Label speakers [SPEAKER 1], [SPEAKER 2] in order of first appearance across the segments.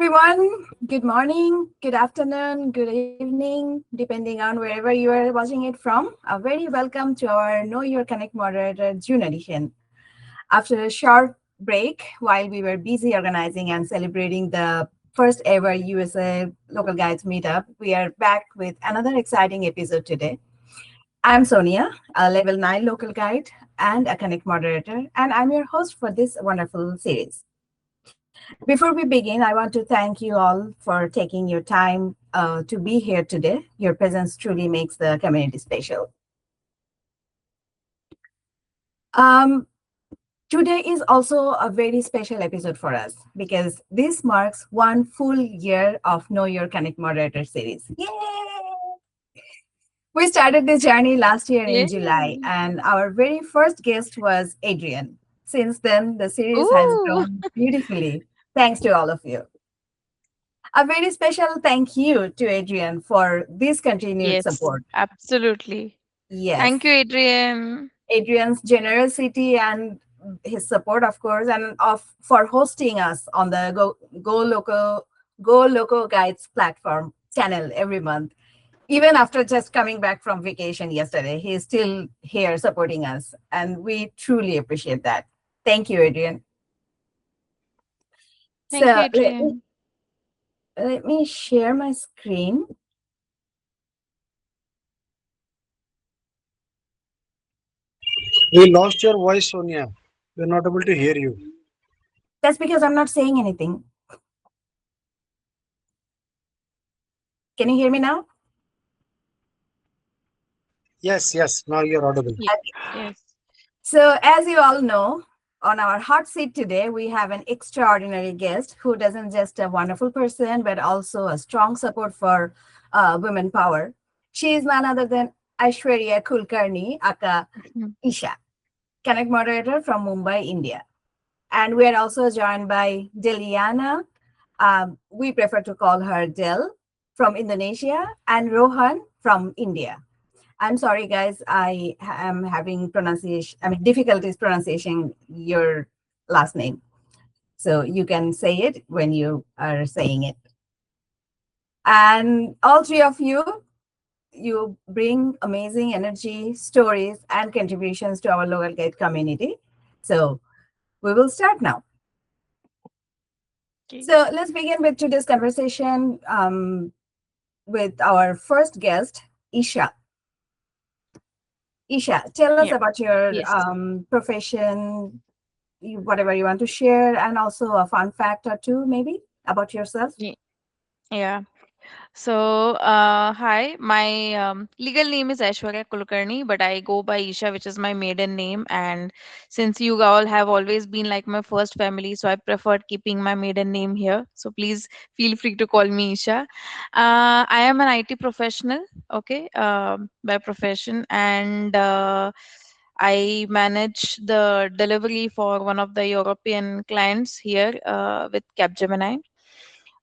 [SPEAKER 1] everyone. Good morning, good afternoon, good evening, depending on wherever you are watching it from. A very welcome to our Know Your Connect Moderator June edition. After a short break, while we were busy organizing and celebrating the first ever USA Local Guides meetup, we are back with another exciting episode today. I'm Sonia, a level 9 local guide and a Connect moderator, and I'm your host for this wonderful series. Before we begin, I want to thank you all for taking your time to be here today. Your presence truly makes the community special. Um, Today is also a very special episode for us because this marks one full year of Know Your Connect Moderator series. Yay! We started this journey last year in July,
[SPEAKER 2] Yay.
[SPEAKER 1] and our very first guest was Adrian. Since then, the series has
[SPEAKER 2] Ooh.
[SPEAKER 1] grown beautifully, thanks to all of you. A very special thank you to Adrian for this continued
[SPEAKER 2] Yes,
[SPEAKER 1] support.
[SPEAKER 2] absolutely. Thank you,
[SPEAKER 1] Yes,
[SPEAKER 2] Adrian.
[SPEAKER 1] Adrian's generosity and his support, of course, and of for hosting us on the Go Loco Guides platform channel every month. Even after just coming back from vacation yesterday, he is still here supporting us, and we truly appreciate that. Thank you, Adrian.
[SPEAKER 2] Thank you,
[SPEAKER 1] So
[SPEAKER 2] Adrian.
[SPEAKER 1] let me share my screen.
[SPEAKER 3] We lost your voice, Sonia. We're not able to hear you.
[SPEAKER 1] That's because I'm not saying anything. Can you hear me now?
[SPEAKER 3] Yes, yes, now you're audible.
[SPEAKER 2] Yes.
[SPEAKER 1] So, as you all know, on our hot seat today, we have an extraordinary guest who doesn't just a wonderful person, but also a strong support for women power. She is none other than Aishwarya Kulkarni, aka
[SPEAKER 2] Mhm.
[SPEAKER 1] Isha, Connect moderator from Mumbai, India. And we are also joined by Deliana. We prefer to call her Del from Indonesia, and Rohan from India. I'm sorry, guys. I am having difficulties pronunciation your last name. So you can say it when you are saying it. And all three of you, you bring amazing energy, stories, and contributions to our local guide community. So we will start now.
[SPEAKER 2] Okay.
[SPEAKER 1] So let's begin with today's conversation with our first guest, Isha. Isha, tell us
[SPEAKER 2] Yeah.
[SPEAKER 1] about your
[SPEAKER 2] Yes.
[SPEAKER 1] profession, whatever you want to share, and also a fun fact or two, maybe about yourself.
[SPEAKER 2] Ye- Yeah. So, hi, my legal name is Aishwarya Kulkarni, but I go by Isha, which is my maiden name. And since you all have always been like my first family, so I preferred keeping my maiden name here. So please feel free to call me Isha. I am an IT professional, okay, by profession, and I manage the delivery for one of the European clients here with Capgemini.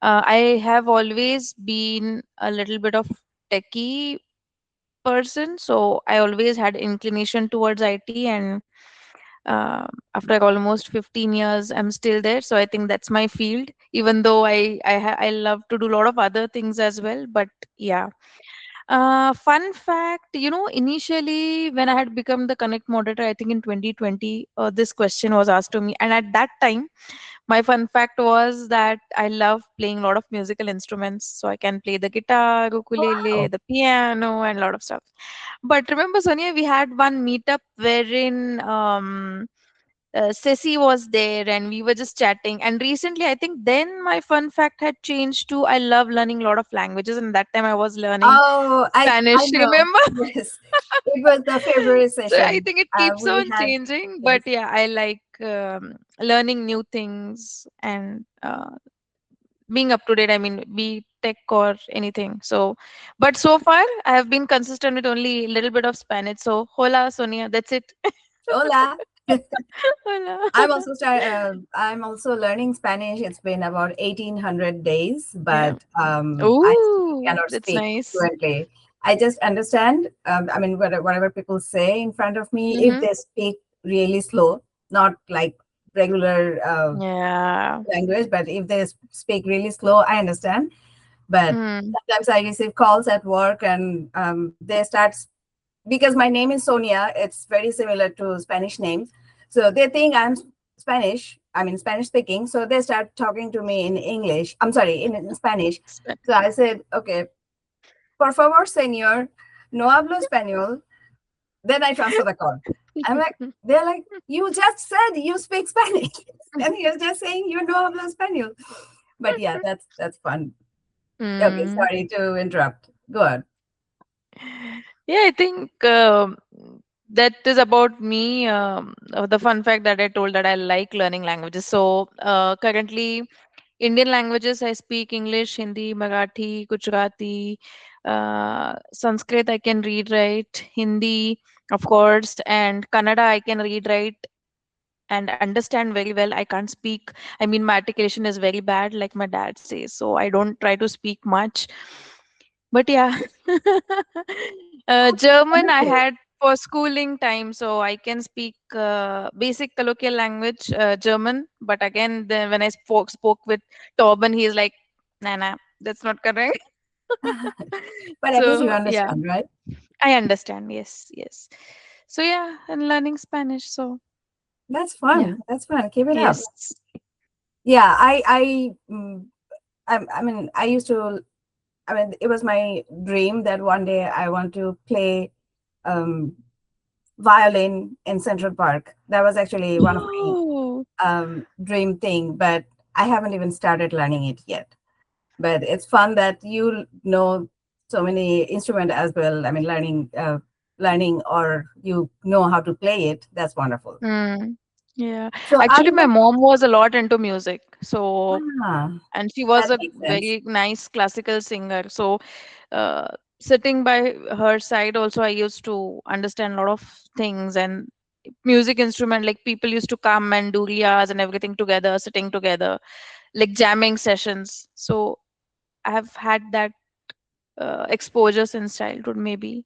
[SPEAKER 2] I have always been a little bit of techie person, so I always had inclination towards IT, and after almost 15 years, I'm still there. So I think that's my field. Even though I love to do a lot of other things as well, but yeah. Fun fact, initially when I had become the Connect moderator, I think in 2020, this question was asked to me, and at that time my fun fact was that I love playing a lot of musical instruments. So I can play the guitar, ukulele,
[SPEAKER 1] Wow.
[SPEAKER 2] the piano, and a lot of stuff. But remember, Sonia, we had one meetup wherein Ceci was there and we were just chatting. And recently, I think then my fun fact had changed to I love learning a lot of languages. And that time I was learning
[SPEAKER 1] Oh, I
[SPEAKER 2] Spanish,
[SPEAKER 1] know.
[SPEAKER 2] remember?
[SPEAKER 1] Yes, it was the February
[SPEAKER 2] So I
[SPEAKER 1] session.
[SPEAKER 2] think it keeps
[SPEAKER 1] We
[SPEAKER 2] on
[SPEAKER 1] had
[SPEAKER 2] changing. But
[SPEAKER 1] yes.
[SPEAKER 2] yeah, I like learning new things and being up to date. I mean, be tech or anything. So, but so far I have been consistent with only a little bit of Spanish. So, hola, Sonia. That's it.
[SPEAKER 1] Hola.
[SPEAKER 2] Hola.
[SPEAKER 1] I'm also learning Spanish. It's been about 1800 days,
[SPEAKER 2] Yeah.
[SPEAKER 1] but I still
[SPEAKER 2] Ooh,
[SPEAKER 1] cannot
[SPEAKER 2] that's
[SPEAKER 1] speak
[SPEAKER 2] nice.
[SPEAKER 1] fluently. I just understand. I mean, whatever people say in front of me, if
[SPEAKER 2] Mm-hmm.
[SPEAKER 1] they speak really slow, not like regular
[SPEAKER 2] Yeah.
[SPEAKER 1] language, but if they speak really slow, I understand. But
[SPEAKER 2] Mm.
[SPEAKER 1] sometimes I receive calls at work, and they start because my name is Sonia. It's very similar to Spanish names, so they think I'm Spanish. I mean Spanish speaking. So they start talking to me in English. I'm sorry, in Spanish. So I said, okay, por favor, señor, no hablo español. Then I transfer the call. I'm like, they're like, you just said you speak Spanish, and you're just saying you know hablo español. But yeah, that's fun. Okay,
[SPEAKER 2] Mm.
[SPEAKER 1] sorry to interrupt. Go on.
[SPEAKER 2] Yeah, I think that is about me. The fun fact that I told that I like learning languages. So currently, Indian languages I speak English, Hindi, Marathi, Gujarati, Sanskrit I can read, write, Hindi, of course, and Kannada I can read, write, and understand very well. I can't speak. I mean, my articulation is very bad, like my dad says. So I don't try to speak much. But yeah, German I
[SPEAKER 1] Wonderful.
[SPEAKER 2] had for schooling time, so I can speak basic colloquial language, German. But again, then when I spoke with Torben, he's like, "Nah, nah, that's not correct."
[SPEAKER 1] But at least you
[SPEAKER 2] So yeah,
[SPEAKER 1] understand, right?
[SPEAKER 2] I understand. Yes, yes. So yeah, and learning Spanish. So
[SPEAKER 1] That's
[SPEAKER 2] yeah,
[SPEAKER 1] fun. That's fun. Keep it up.
[SPEAKER 2] yes.
[SPEAKER 1] Yeah, I mean, I used to. I mean, it was my dream that one day I want to play um, violin in Central Park. That was actually one of my
[SPEAKER 2] Oh,
[SPEAKER 1] dream thing, but I haven't even started learning it yet. But it's fun that you know so many instrument as well. I mean, learning, or you know how to play it. That's wonderful.
[SPEAKER 2] mm, yeah.
[SPEAKER 1] So
[SPEAKER 2] Actually,
[SPEAKER 1] other
[SPEAKER 2] my
[SPEAKER 1] than
[SPEAKER 2] mom was a lot into music. So
[SPEAKER 1] ah,
[SPEAKER 2] and she was
[SPEAKER 1] that
[SPEAKER 2] a
[SPEAKER 1] makes sense.
[SPEAKER 2] very nice classical singer. So uh, sitting by her side also I used to understand a lot of things and music instrument, like people used to come and do riyas and everything together, sitting together, like jamming sessions. So I have had that exposure since childhood maybe.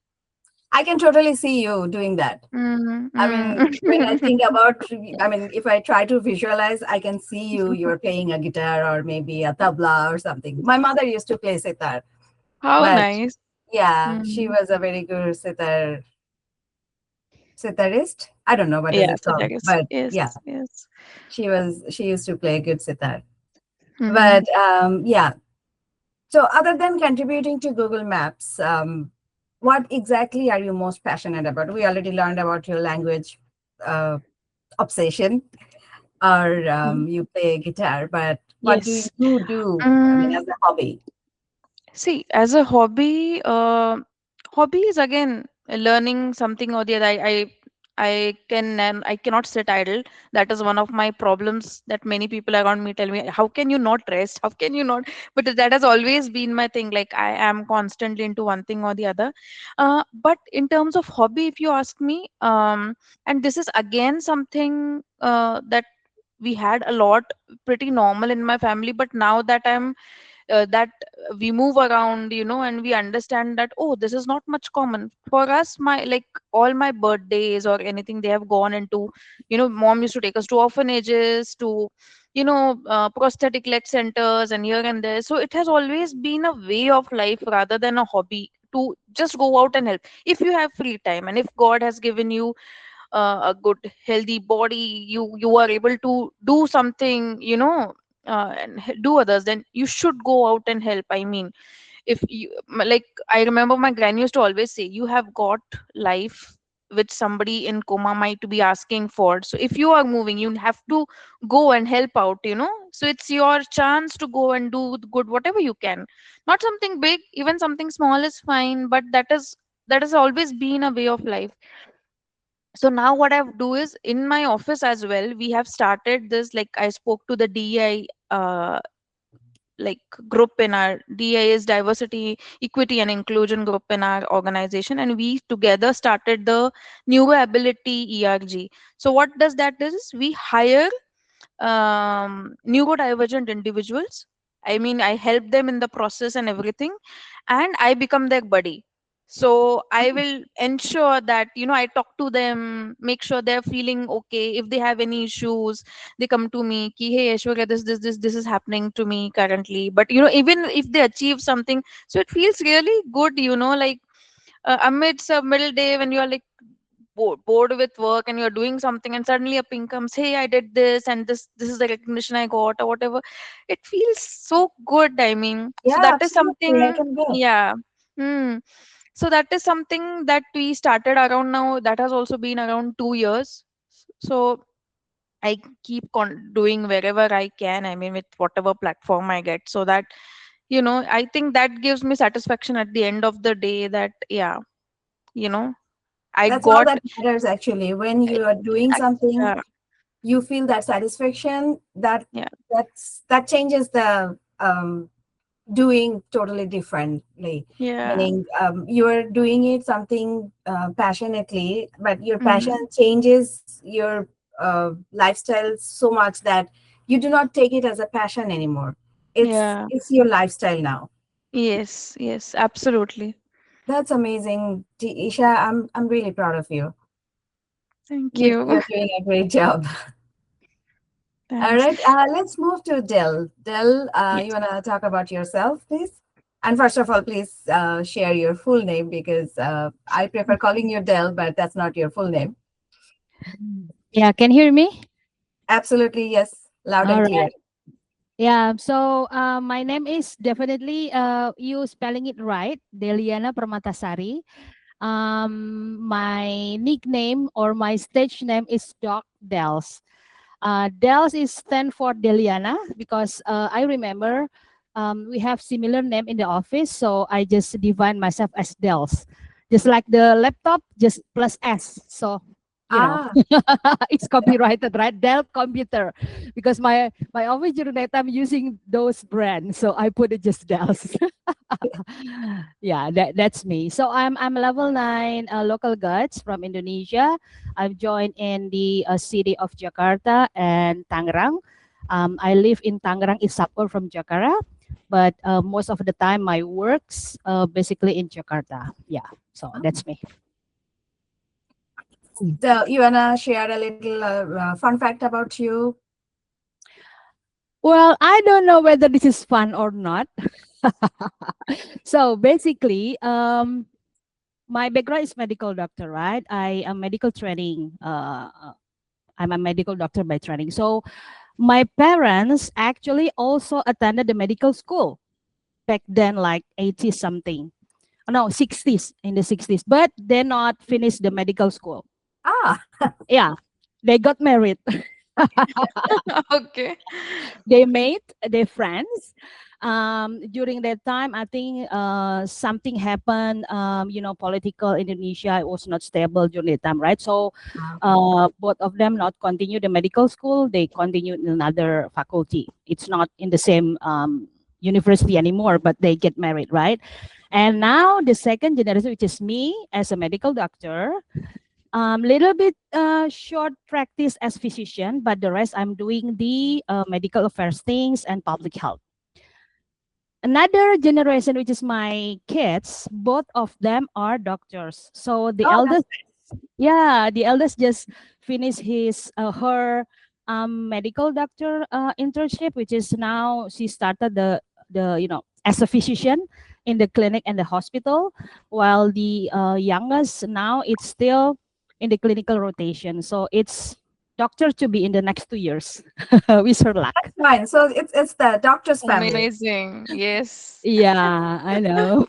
[SPEAKER 1] I can totally see you doing that.
[SPEAKER 2] Mm,
[SPEAKER 1] I mean, when I
[SPEAKER 2] mm.
[SPEAKER 1] think about, I mean, if I try to visualize, I can see you're playing a guitar or maybe a tabla or something. My mother used to play sitar,
[SPEAKER 2] How
[SPEAKER 1] but
[SPEAKER 2] nice.
[SPEAKER 1] yeah, she
[SPEAKER 2] Mm.
[SPEAKER 1] was a very good sitarist. I don't know what is
[SPEAKER 2] Yeah,
[SPEAKER 1] it
[SPEAKER 2] so
[SPEAKER 1] called,
[SPEAKER 2] that is
[SPEAKER 1] but
[SPEAKER 2] yes,
[SPEAKER 1] yeah,
[SPEAKER 2] yes.
[SPEAKER 1] she used to play good sitar.
[SPEAKER 2] Mm-hmm.
[SPEAKER 1] But yeah, so other than contributing to Google Maps, what exactly are you most passionate about? We already learned about your language uh, obsession, or you play guitar, but what do
[SPEAKER 2] Yes.
[SPEAKER 1] you do? I mean,
[SPEAKER 2] Mm,
[SPEAKER 1] as a hobby?
[SPEAKER 2] see, as a hobby, hobby is again learning something or the other. I can and I cannot sit idle. That is one of my problems that many people around me tell me, how can you not rest? How can you not? But that has always been my thing. Like I am constantly into one thing or the other. But in terms of hobby, if you ask me, and this is again something that we had a lot pretty normal in my family, but now that I'm that we move around, and we understand that, oh, this is not much common for us. My like all my birthdays or anything, they have gone into, mom used to take us to orphanages, to prosthetic leg centers and here and there. So it has always been a way of life rather than a hobby, to just go out and help if you have free time, and if God has given you a good healthy body, you are able to do something, and do others, then you should go out and help. I mean, if you like, I remember my granny used to always say, you have got life which somebody in coma might be asking for. So if you are moving, you have to go and help out, so it's your chance to go and do good whatever you can. Not something big, even something small is fine, but that has always been a way of life. So now what I do is, in my office as well, we have started this, like I spoke to the DEI like group in our DEI is diversity, equity and inclusion group in our organization, and we together started the neuroability ERG. So what does that is, we hire neurodivergent individuals. I mean, I help them in the process and everything, and I become their buddy. So I will ensure that, I talk to them, make sure they're feeling okay. If they have any issues, they come to me ki, hey Aishwarya, this is happening to me currently. But even if they achieve something, so it feels really good, like amidst a middle day when you're like bored with work and you're doing something, and suddenly a ping comes, hey, I did this, and this is the recognition I got, or whatever. It feels so good, I mean. So
[SPEAKER 1] Yeah,
[SPEAKER 2] that is
[SPEAKER 1] absolutely. I
[SPEAKER 2] something.
[SPEAKER 1] can get.
[SPEAKER 2] Yeah. Hmm. So that is something that we started around now. That has also been around 2 years. So I keep doing wherever I can. I mean, with whatever platform I get, so that I think that gives me satisfaction at the end of the day. That yeah, you know, I
[SPEAKER 1] That's all
[SPEAKER 2] got.
[SPEAKER 1] that matters actually. When you are doing something,
[SPEAKER 2] Yeah,
[SPEAKER 1] you feel that satisfaction.
[SPEAKER 2] yeah,
[SPEAKER 1] That changes the doing totally differently.
[SPEAKER 2] yeah.
[SPEAKER 1] Meaning, you are doing it something passionately, but your passion
[SPEAKER 2] Hmm.
[SPEAKER 1] changes your lifestyle so much that you do not take it as a passion anymore.
[SPEAKER 2] Yeah.
[SPEAKER 1] It's your lifestyle now.
[SPEAKER 2] Yes. Yes. Absolutely.
[SPEAKER 1] That's amazing, Isha. I'm really proud of you.
[SPEAKER 2] Thank
[SPEAKER 1] You
[SPEAKER 2] you.
[SPEAKER 1] you're doing a great job. All
[SPEAKER 2] Thanks.
[SPEAKER 1] right, let's move to Del. Del,
[SPEAKER 2] Yes.
[SPEAKER 1] you wanna talk about yourself, please? And first of all, please share your full name because I prefer calling you Del, but that's not your full name.
[SPEAKER 4] Yeah, can you hear me?
[SPEAKER 1] Absolutely, yes, loud
[SPEAKER 4] All
[SPEAKER 1] and clear.
[SPEAKER 4] right. Yeah, so my name is definitely you spelling it right, Deliana Permatasari. My nickname or my stage name is Doc Dels. Dels is stand for Deliana because I remember we have similar name in the office, so I just define myself as Dels, just like the laptop, just plus S. So you know,
[SPEAKER 1] Ah,
[SPEAKER 4] it's copyrighted, right? Dell computer, because my office during that time using those brands, so I put it just Dell's. Yeah, that's me. So I'm level 9 local guides from Indonesia. I've joined in the city of Jakarta and Tangerang. I live in Tangerang, it's suburb from Jakarta, but most of the time my works basically in Jakarta. Yeah, so that's me.
[SPEAKER 1] so you wanna share a little fun fact about you?
[SPEAKER 4] Well, I don't know whether this is fun or not. So basically, my background is medical doctor, right? I am medical training. I'm a medical doctor by training. So my parents actually also attended the medical school back then, like 80 something. No, 60s, in the 60s, but they not finished the medical school.
[SPEAKER 1] Ah,
[SPEAKER 4] Yeah, they got married.
[SPEAKER 2] Okay.
[SPEAKER 4] They made their friends. During that time, I think something happened. Political Indonesia, it was not stable during that time, right? So
[SPEAKER 1] okay.
[SPEAKER 4] both of them not continue the medical school. They continue in another faculty. It's not in the same university anymore, but they get married, right? And now the second generation, which is me as a medical doctor, little bit short practice as physician, but the rest I'm doing the medical affairs things and public health. Another generation, which is my kids, both of them are doctors. So the
[SPEAKER 1] Oh, that's
[SPEAKER 4] eldest, yeah, the eldest just finished his her medical doctor internship, which is now she started the as a physician in the clinic and the hospital, while the youngest now it's still in the clinical rotation. So it's doctor to be in the next 2 years. With her luck.
[SPEAKER 1] fine. So it's the doctor's family.
[SPEAKER 2] Amazing. Yes.
[SPEAKER 4] Yeah, I know.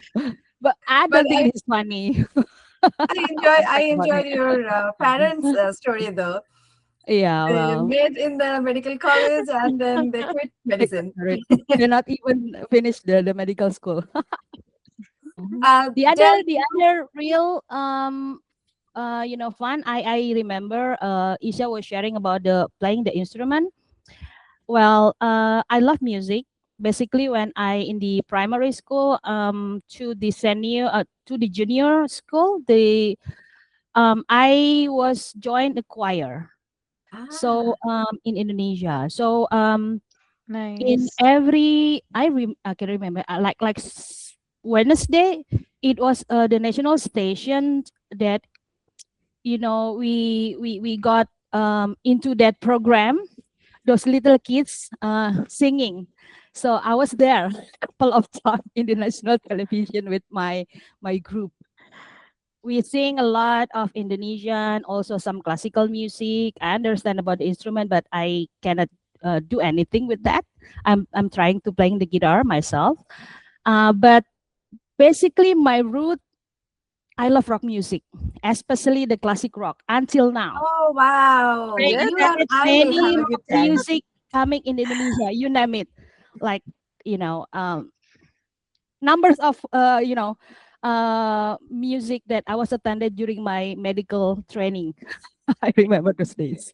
[SPEAKER 4] But I
[SPEAKER 1] But
[SPEAKER 4] don't think it is funny.
[SPEAKER 1] I
[SPEAKER 4] Talk about
[SPEAKER 1] enjoyed
[SPEAKER 4] it.
[SPEAKER 1] your parents' story though.
[SPEAKER 4] Yeah,
[SPEAKER 1] They
[SPEAKER 4] well,
[SPEAKER 1] met in the medical college and then they quit
[SPEAKER 4] they got
[SPEAKER 1] medicine.
[SPEAKER 4] married. They're not even finished the medical school. The other
[SPEAKER 1] Del,
[SPEAKER 4] the other real fun I remember Isha was sharing about the playing the instrument. Well, I love music. Basically, when I in the primary school to the junior school, the I was joined the choir. So
[SPEAKER 1] ah,
[SPEAKER 4] in Indonesia, so in
[SPEAKER 2] Nice.
[SPEAKER 4] every I can remember Wednesday. it was the national station that we got into that program, those little kids singing. So I was there a couple of times in the national television with my group. We sing a lot of Indonesian, also some classical music. I understand about the instrument, but I cannot do anything with that. I'm trying to playing the guitar myself. But basically, my root, I love rock music, especially the classic rock until now.
[SPEAKER 1] Oh, wow.
[SPEAKER 4] Very
[SPEAKER 2] Yes,
[SPEAKER 1] You and I will
[SPEAKER 4] many
[SPEAKER 1] have a
[SPEAKER 4] rock
[SPEAKER 1] good time.
[SPEAKER 4] music coming in Indonesia, you name it. Like, you know, um, numbers of music that I was attended during my medical training. I remember those days.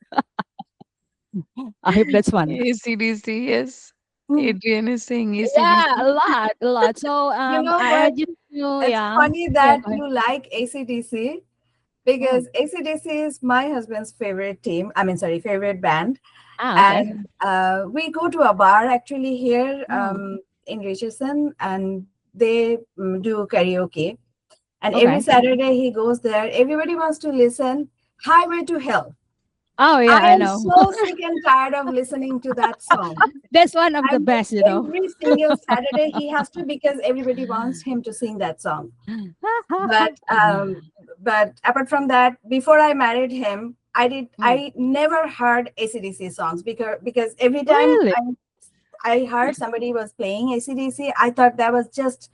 [SPEAKER 4] I hope that's fun.
[SPEAKER 2] ACDC, yes.
[SPEAKER 4] Mm.
[SPEAKER 2] Adrian is saying
[SPEAKER 4] Yeah,
[SPEAKER 2] ACDC.
[SPEAKER 4] a lot, a lot. So
[SPEAKER 1] You know
[SPEAKER 4] I
[SPEAKER 1] what?
[SPEAKER 4] just know,
[SPEAKER 1] It's
[SPEAKER 4] yeah,
[SPEAKER 1] funny
[SPEAKER 4] yeah.
[SPEAKER 1] that
[SPEAKER 4] Go ahead.
[SPEAKER 1] you like ACDC
[SPEAKER 4] Mm.
[SPEAKER 1] because ACDC is my husband's favorite team. I mean, sorry, favorite band.
[SPEAKER 4] Ah, okay.
[SPEAKER 1] And we go to a bar actually here
[SPEAKER 4] Mm.
[SPEAKER 1] in Richardson, and they do karaoke. And every
[SPEAKER 4] Okay.
[SPEAKER 1] Saturday he goes there. Everybody wants to listen. Highway to Hell.
[SPEAKER 4] Oh
[SPEAKER 1] I
[SPEAKER 4] yeah, I
[SPEAKER 1] am
[SPEAKER 4] know.
[SPEAKER 1] so sick and tired of listening to that song.
[SPEAKER 4] That's one of
[SPEAKER 1] I
[SPEAKER 4] the
[SPEAKER 1] mean,
[SPEAKER 4] best.
[SPEAKER 1] every single Saturday he has to because everybody wants him to sing that song. But apart from that, before I married him,
[SPEAKER 4] Mm.
[SPEAKER 1] I never heard ACDC songs because every time
[SPEAKER 4] Really?
[SPEAKER 1] I heard somebody was playing ACDC, I thought that was just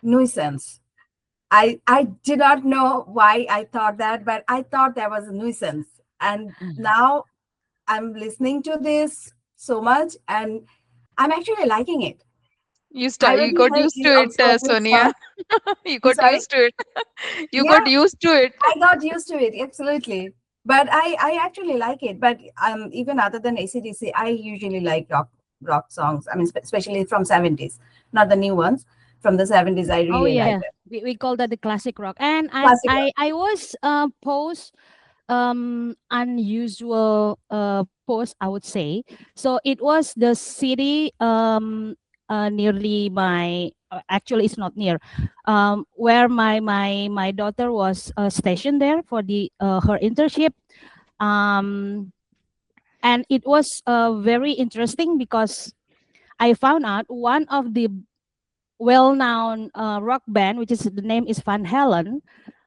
[SPEAKER 1] nuisance. I did not know why I thought that, but I thought that was a nuisance. And now I'm listening to this so much and I'm actually liking it. Highway
[SPEAKER 2] You
[SPEAKER 1] to
[SPEAKER 2] got
[SPEAKER 1] Hell
[SPEAKER 2] used
[SPEAKER 1] is
[SPEAKER 2] to it,
[SPEAKER 1] also a good
[SPEAKER 2] Sonia.
[SPEAKER 1] song.
[SPEAKER 2] You
[SPEAKER 1] I'm
[SPEAKER 2] got
[SPEAKER 1] sorry.
[SPEAKER 2] used to it. You got
[SPEAKER 1] Yeah,
[SPEAKER 2] used to it.
[SPEAKER 1] I got used to it, absolutely. But I actually like it. But even other than ACDC, I usually like rock songs. I mean, especially from 70s, not the new ones. From the 70s, I
[SPEAKER 4] Oh
[SPEAKER 1] really like
[SPEAKER 4] yeah.
[SPEAKER 1] it.
[SPEAKER 4] We call that the classic rock. And
[SPEAKER 1] Classic rock.
[SPEAKER 4] I was post unusual post, I would say. So it was the city nearly my actually it's not near where my daughter was stationed there for the her internship. um and it was very interesting because I found out one of the well-known rock band, which is the name is Van Halen.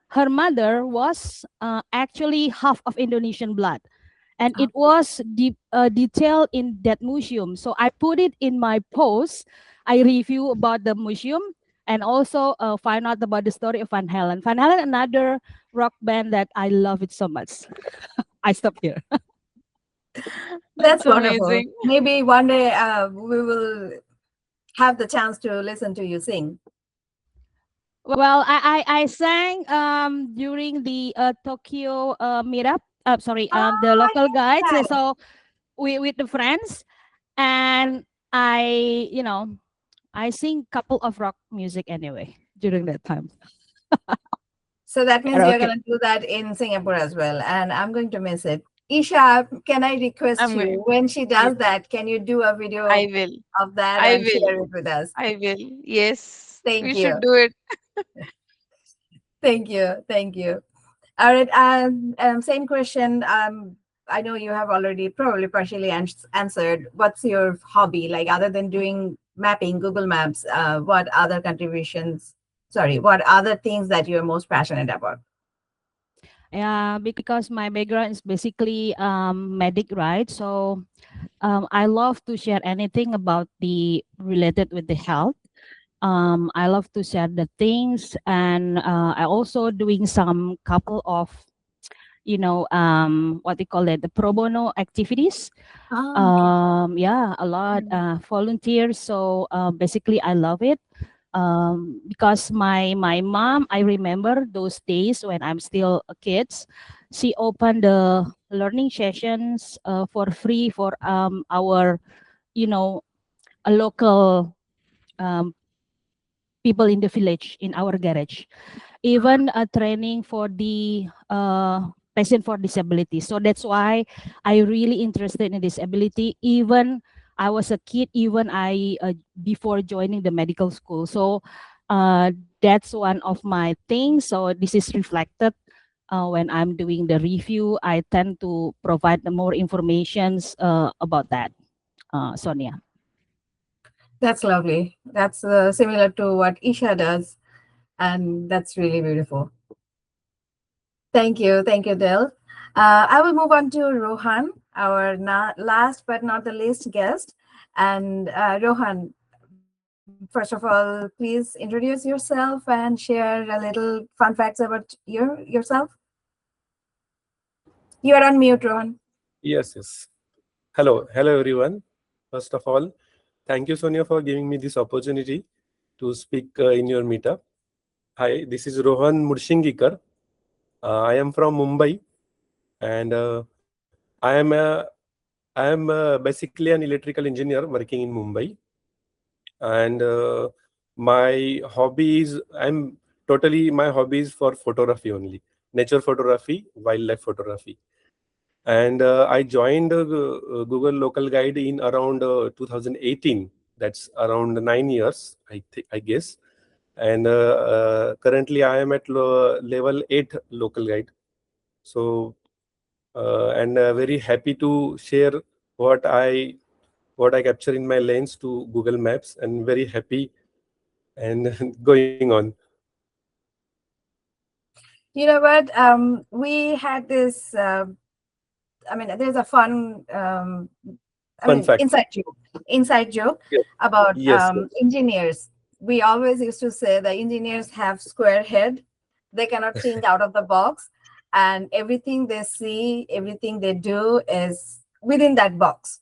[SPEAKER 4] Her mother was actually half of Indonesian blood, and it was detailed in that museum. So I put it in my post. I review about the museum and also find out about the story of Van Halen. Van Halen, another rock band that I love it so much. I stop here.
[SPEAKER 1] That's
[SPEAKER 2] That's
[SPEAKER 1] wonderful.
[SPEAKER 2] amazing.
[SPEAKER 1] Maybe one day we will have the chance to listen to you sing.
[SPEAKER 4] Well, I sang during the Tokyo meetup. Sorry, the
[SPEAKER 1] Oh,
[SPEAKER 4] local guides.
[SPEAKER 1] yeah.
[SPEAKER 4] So we with the friends, and you know, I sing couple of rock music anyway during that time.
[SPEAKER 1] So that means you're
[SPEAKER 4] Karaoke.
[SPEAKER 1] going to do that in Singapore as well. And I'm going to miss it. Isha, can I request
[SPEAKER 2] I'm
[SPEAKER 1] you
[SPEAKER 2] going.
[SPEAKER 1] when she
[SPEAKER 2] Yes,
[SPEAKER 1] does that, can you do a video
[SPEAKER 2] I will.
[SPEAKER 1] of that
[SPEAKER 2] I
[SPEAKER 1] and
[SPEAKER 2] will.
[SPEAKER 1] share it with us?
[SPEAKER 2] I will. Yes,
[SPEAKER 1] Thank
[SPEAKER 2] we should
[SPEAKER 1] you.
[SPEAKER 2] do it.
[SPEAKER 1] Thank you. Thank you. All right. Same question. I know you have already probably partially answered. What's your hobby? Like other than doing mapping, Google Maps, what other contributions? Sorry, what other things that you're most passionate about?
[SPEAKER 4] Yeah, because my background is basically medic, right? So I love to share anything about the related with the health. I love to share the things, and I also doing some couple of what they call it, the pro bono activities.
[SPEAKER 1] Oh, okay.
[SPEAKER 4] Yeah, a lot
[SPEAKER 1] Mm.
[SPEAKER 4] volunteers. So basically, I love it because my mom, I remember those days when I'm still a kid. She opened the learning sessions for free for our you know a local um, people in the village in our garage, even a training for the patient for disability. So that's why I really interested in disability. Even I was a kid, even I before joining the medical school. So That's one of my things. So this is reflected when I'm doing the review. I tend to provide the more informations about that, Sonia.
[SPEAKER 1] That's lovely. That's similar to what Isha does, and that's really beautiful. Thank you, Del. I will move on to Rohan, our last but not the least guest. And Rohan, first of all, please introduce yourself and share a little fun facts about yourself. You are on mute, Rohan.
[SPEAKER 5] Yes, yes. Hello, everyone. First of all, thank you, Sonia, for giving me this opportunity to speak in your meetup. Hi, this is Rohan Murshingikar. I am from Mumbai, and I am basically an electrical engineer working in Mumbai. And my hobbies, I'm totally my hobbies for photography only, nature photography, wildlife photography. And I joined Google Local Guide in around 2018. That's around 9 years, I guess. And currently, I am at level 8 Local Guide. So, and very happy to share what I what I capture in my lens to Google Maps, and very happy and going on.
[SPEAKER 1] You know what? We had this. I mean, there's a fun.
[SPEAKER 5] Fun fact.
[SPEAKER 1] Inside joke
[SPEAKER 5] Yes,
[SPEAKER 1] about
[SPEAKER 5] yes, yes.
[SPEAKER 1] engineers. We always used to say the engineers have square head. They cannot think out of the box, and everything they see, everything they do is within that box.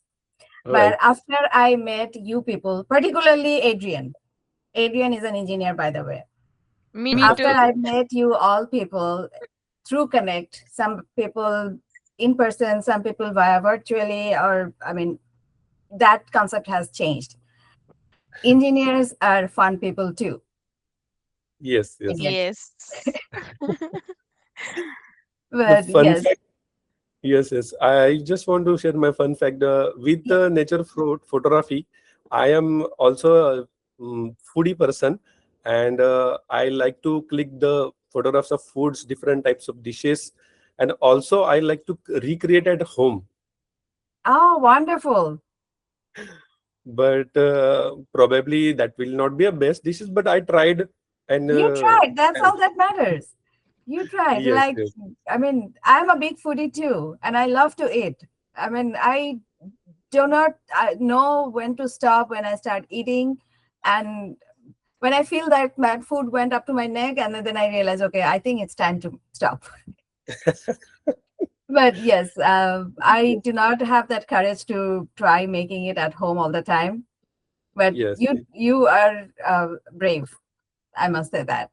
[SPEAKER 1] But
[SPEAKER 5] Right.
[SPEAKER 1] after I met you people, particularly Adrian is an engineer, by the way.
[SPEAKER 2] Me
[SPEAKER 1] After
[SPEAKER 5] Okay.
[SPEAKER 2] too.
[SPEAKER 1] I met you all people through Connect, some people in person, some people via virtually, or I mean, that concept has changed. Engineers are fun people too.
[SPEAKER 5] Yes,
[SPEAKER 1] I
[SPEAKER 5] yes.
[SPEAKER 1] get,
[SPEAKER 2] Yes.
[SPEAKER 5] The
[SPEAKER 1] but
[SPEAKER 5] fun
[SPEAKER 1] yes,
[SPEAKER 5] fact. Yes, yes. I just want to share my fun fact. With
[SPEAKER 1] yeah.
[SPEAKER 5] the nature fruit photography, I am also a foodie person, and I like to click the photographs of foods, different types of dishes, and also I like to recreate at home.
[SPEAKER 1] Oh, wonderful!
[SPEAKER 5] But probably that will not be a best dishes. But I tried, and
[SPEAKER 1] You tried. That's all that matters. You tried.
[SPEAKER 5] yes,
[SPEAKER 1] Like,
[SPEAKER 5] yes,
[SPEAKER 1] I mean, I'm a big foodie too, and I love to eat. I mean, I do not know when to stop when I start eating, and when I feel that that food went up to my neck, and then I realize, okay, I think it's time to stop. But yes, I do not have that courage to try making it at home all the time. But
[SPEAKER 5] yes,
[SPEAKER 1] you are brave. I must say that.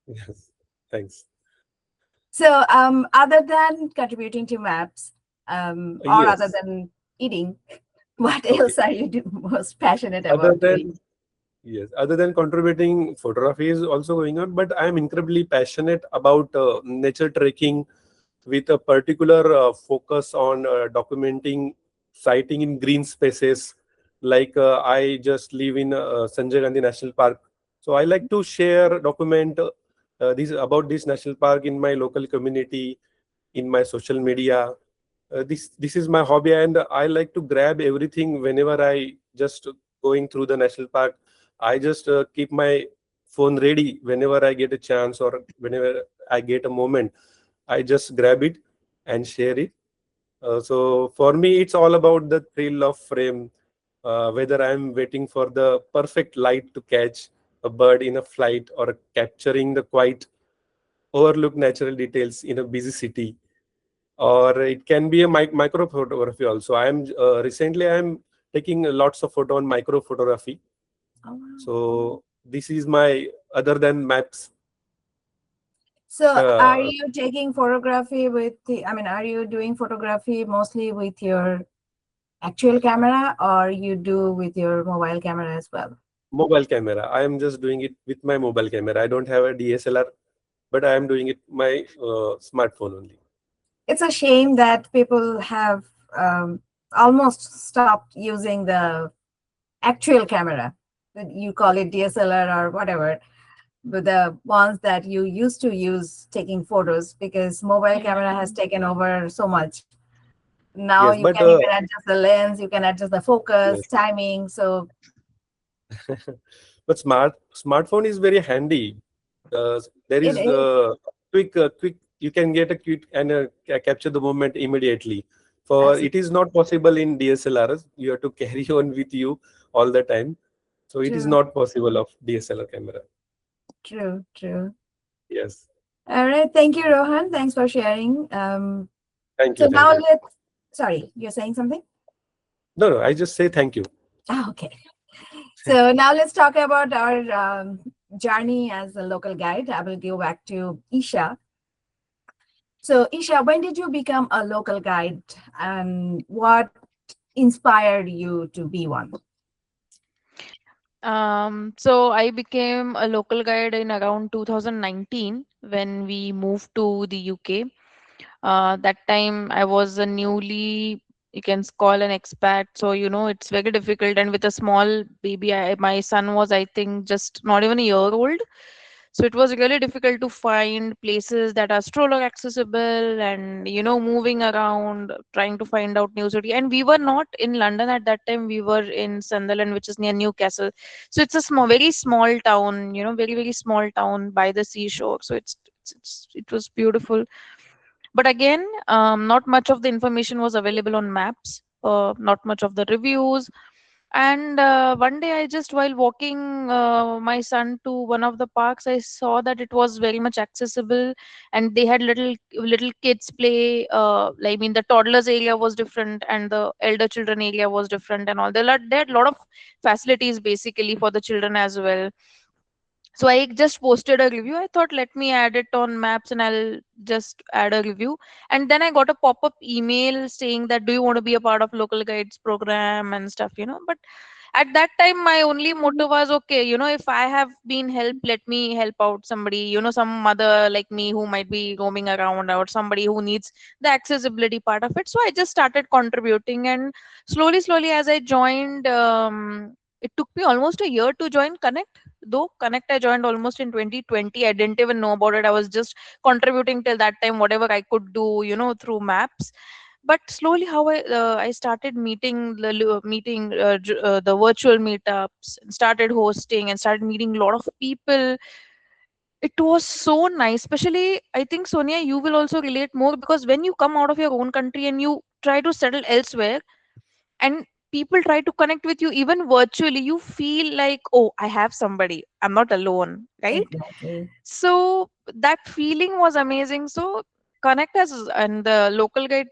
[SPEAKER 5] yes. Thanks.
[SPEAKER 1] So, other than contributing to maps, or other
[SPEAKER 5] Yes.
[SPEAKER 1] than eating, what
[SPEAKER 5] Okay.
[SPEAKER 1] else are you most passionate
[SPEAKER 5] Other
[SPEAKER 1] about doing?
[SPEAKER 5] than Yes, other than contributing, photography is also going on, but I am incredibly passionate about nature trekking with a particular focus on documenting sighting in green spaces. Like I just live in Sanjay Gandhi National Park, so I like to share, document this about this national park in my local community, in my social media. This is my hobby, and I like to grab everything whenever I just going through the national park. I just keep my phone ready whenever I get a chance, or whenever I get a moment. I just grab it and share it. So for me, it's all about the thrill of frame. Whether I'm waiting for the perfect light to catch a bird in a flight, or capturing the quiet overlooked natural details in a busy city, or it can be a micro photography also. I am recently I am taking lots of photo on micro photography.
[SPEAKER 1] Oh, wow.
[SPEAKER 5] So this is my, other than maps.
[SPEAKER 1] So, are
[SPEAKER 5] uh,
[SPEAKER 1] you taking photography with the, I mean, are you doing photography mostly with your actual camera or you do with your mobile camera as well?
[SPEAKER 5] Mobile camera, I am just doing it with my mobile camera. I don't have a DSLR, but I am doing it my smartphone only.
[SPEAKER 1] It's a shame that people have almost stopped using the actual camera. You call it DSLR or whatever. the ones that you used to use taking photos, because mobile camera has taken over so much. Now
[SPEAKER 5] Yes,
[SPEAKER 1] you
[SPEAKER 5] but
[SPEAKER 1] can even adjust the lens, you can adjust the focus,
[SPEAKER 5] yes,
[SPEAKER 1] timing. So
[SPEAKER 5] but smartphone is very handy. There
[SPEAKER 1] it
[SPEAKER 5] is
[SPEAKER 1] is
[SPEAKER 5] quick. You can get a quick and capture the moment immediately. For
[SPEAKER 1] absolutely
[SPEAKER 5] it is not possible in DSLRs. You have to carry on with you all the time. So it is
[SPEAKER 1] true,
[SPEAKER 5] not possible of DSLR camera.
[SPEAKER 1] true.
[SPEAKER 5] Yes.
[SPEAKER 1] All right. Thank you, Rohan. Thanks for sharing.
[SPEAKER 5] Thank
[SPEAKER 1] So
[SPEAKER 5] you. Thank
[SPEAKER 1] now
[SPEAKER 5] you.
[SPEAKER 1] let's, sorry, you're saying something?
[SPEAKER 5] No, no. I just say thank you.
[SPEAKER 1] Ah, okay. So now let's talk about our journey as a local guide. I will go back to Isha. So, Isha, when did you become a local guide and what inspired you to be one?
[SPEAKER 2] So I became a local guide in around 2019 when we moved to the UK. That time I was a newly, you can call an expat. So, it's very difficult. And with a small baby, my son was, I think, just not even a year old. So it was really difficult to find places that are stroller accessible and, moving around, trying to find out new city. And we were not in London at that time. We were in Sunderland, which is near Newcastle. So it's a very small town, very, very small town by the seashore. So it was beautiful. But again, not much of the information was available on maps, not much of the reviews. And one day, I just, while walking my son to one of the parks, I saw that it was very much accessible, and they had little kids play. I mean, the toddlers area was different, and the elder children area was different, and all. They had a lot of facilities basically for the children as well. So I just posted a review. I thought, let me add it on maps and I'll just add a review. And then I got a pop-up email saying that, do you want to be a part of local guides program and stuff. But at that time, my only motive was, okay, if I have been helped, let me help out somebody, some mother like me who might be roaming around, or somebody who needs the accessibility part of it. So I just started contributing, and slowly as I joined, it took me almost a year to join Connect. Though Connect I joined almost in 2020. I didn't even know about it. I was just contributing till that time whatever I could do, through maps. But slowly, how I started meeting the virtual meetups, and started hosting, and started meeting a lot of people. It was so nice. Especially, I think, Sonia, you will also relate more, because when you come out of your own country and you try to settle elsewhere, and people try to connect with you even virtually, you feel like, oh, I have somebody, I'm not alone, right?
[SPEAKER 1] Exactly.
[SPEAKER 2] So that feeling was amazing. So Connect us and the local guide,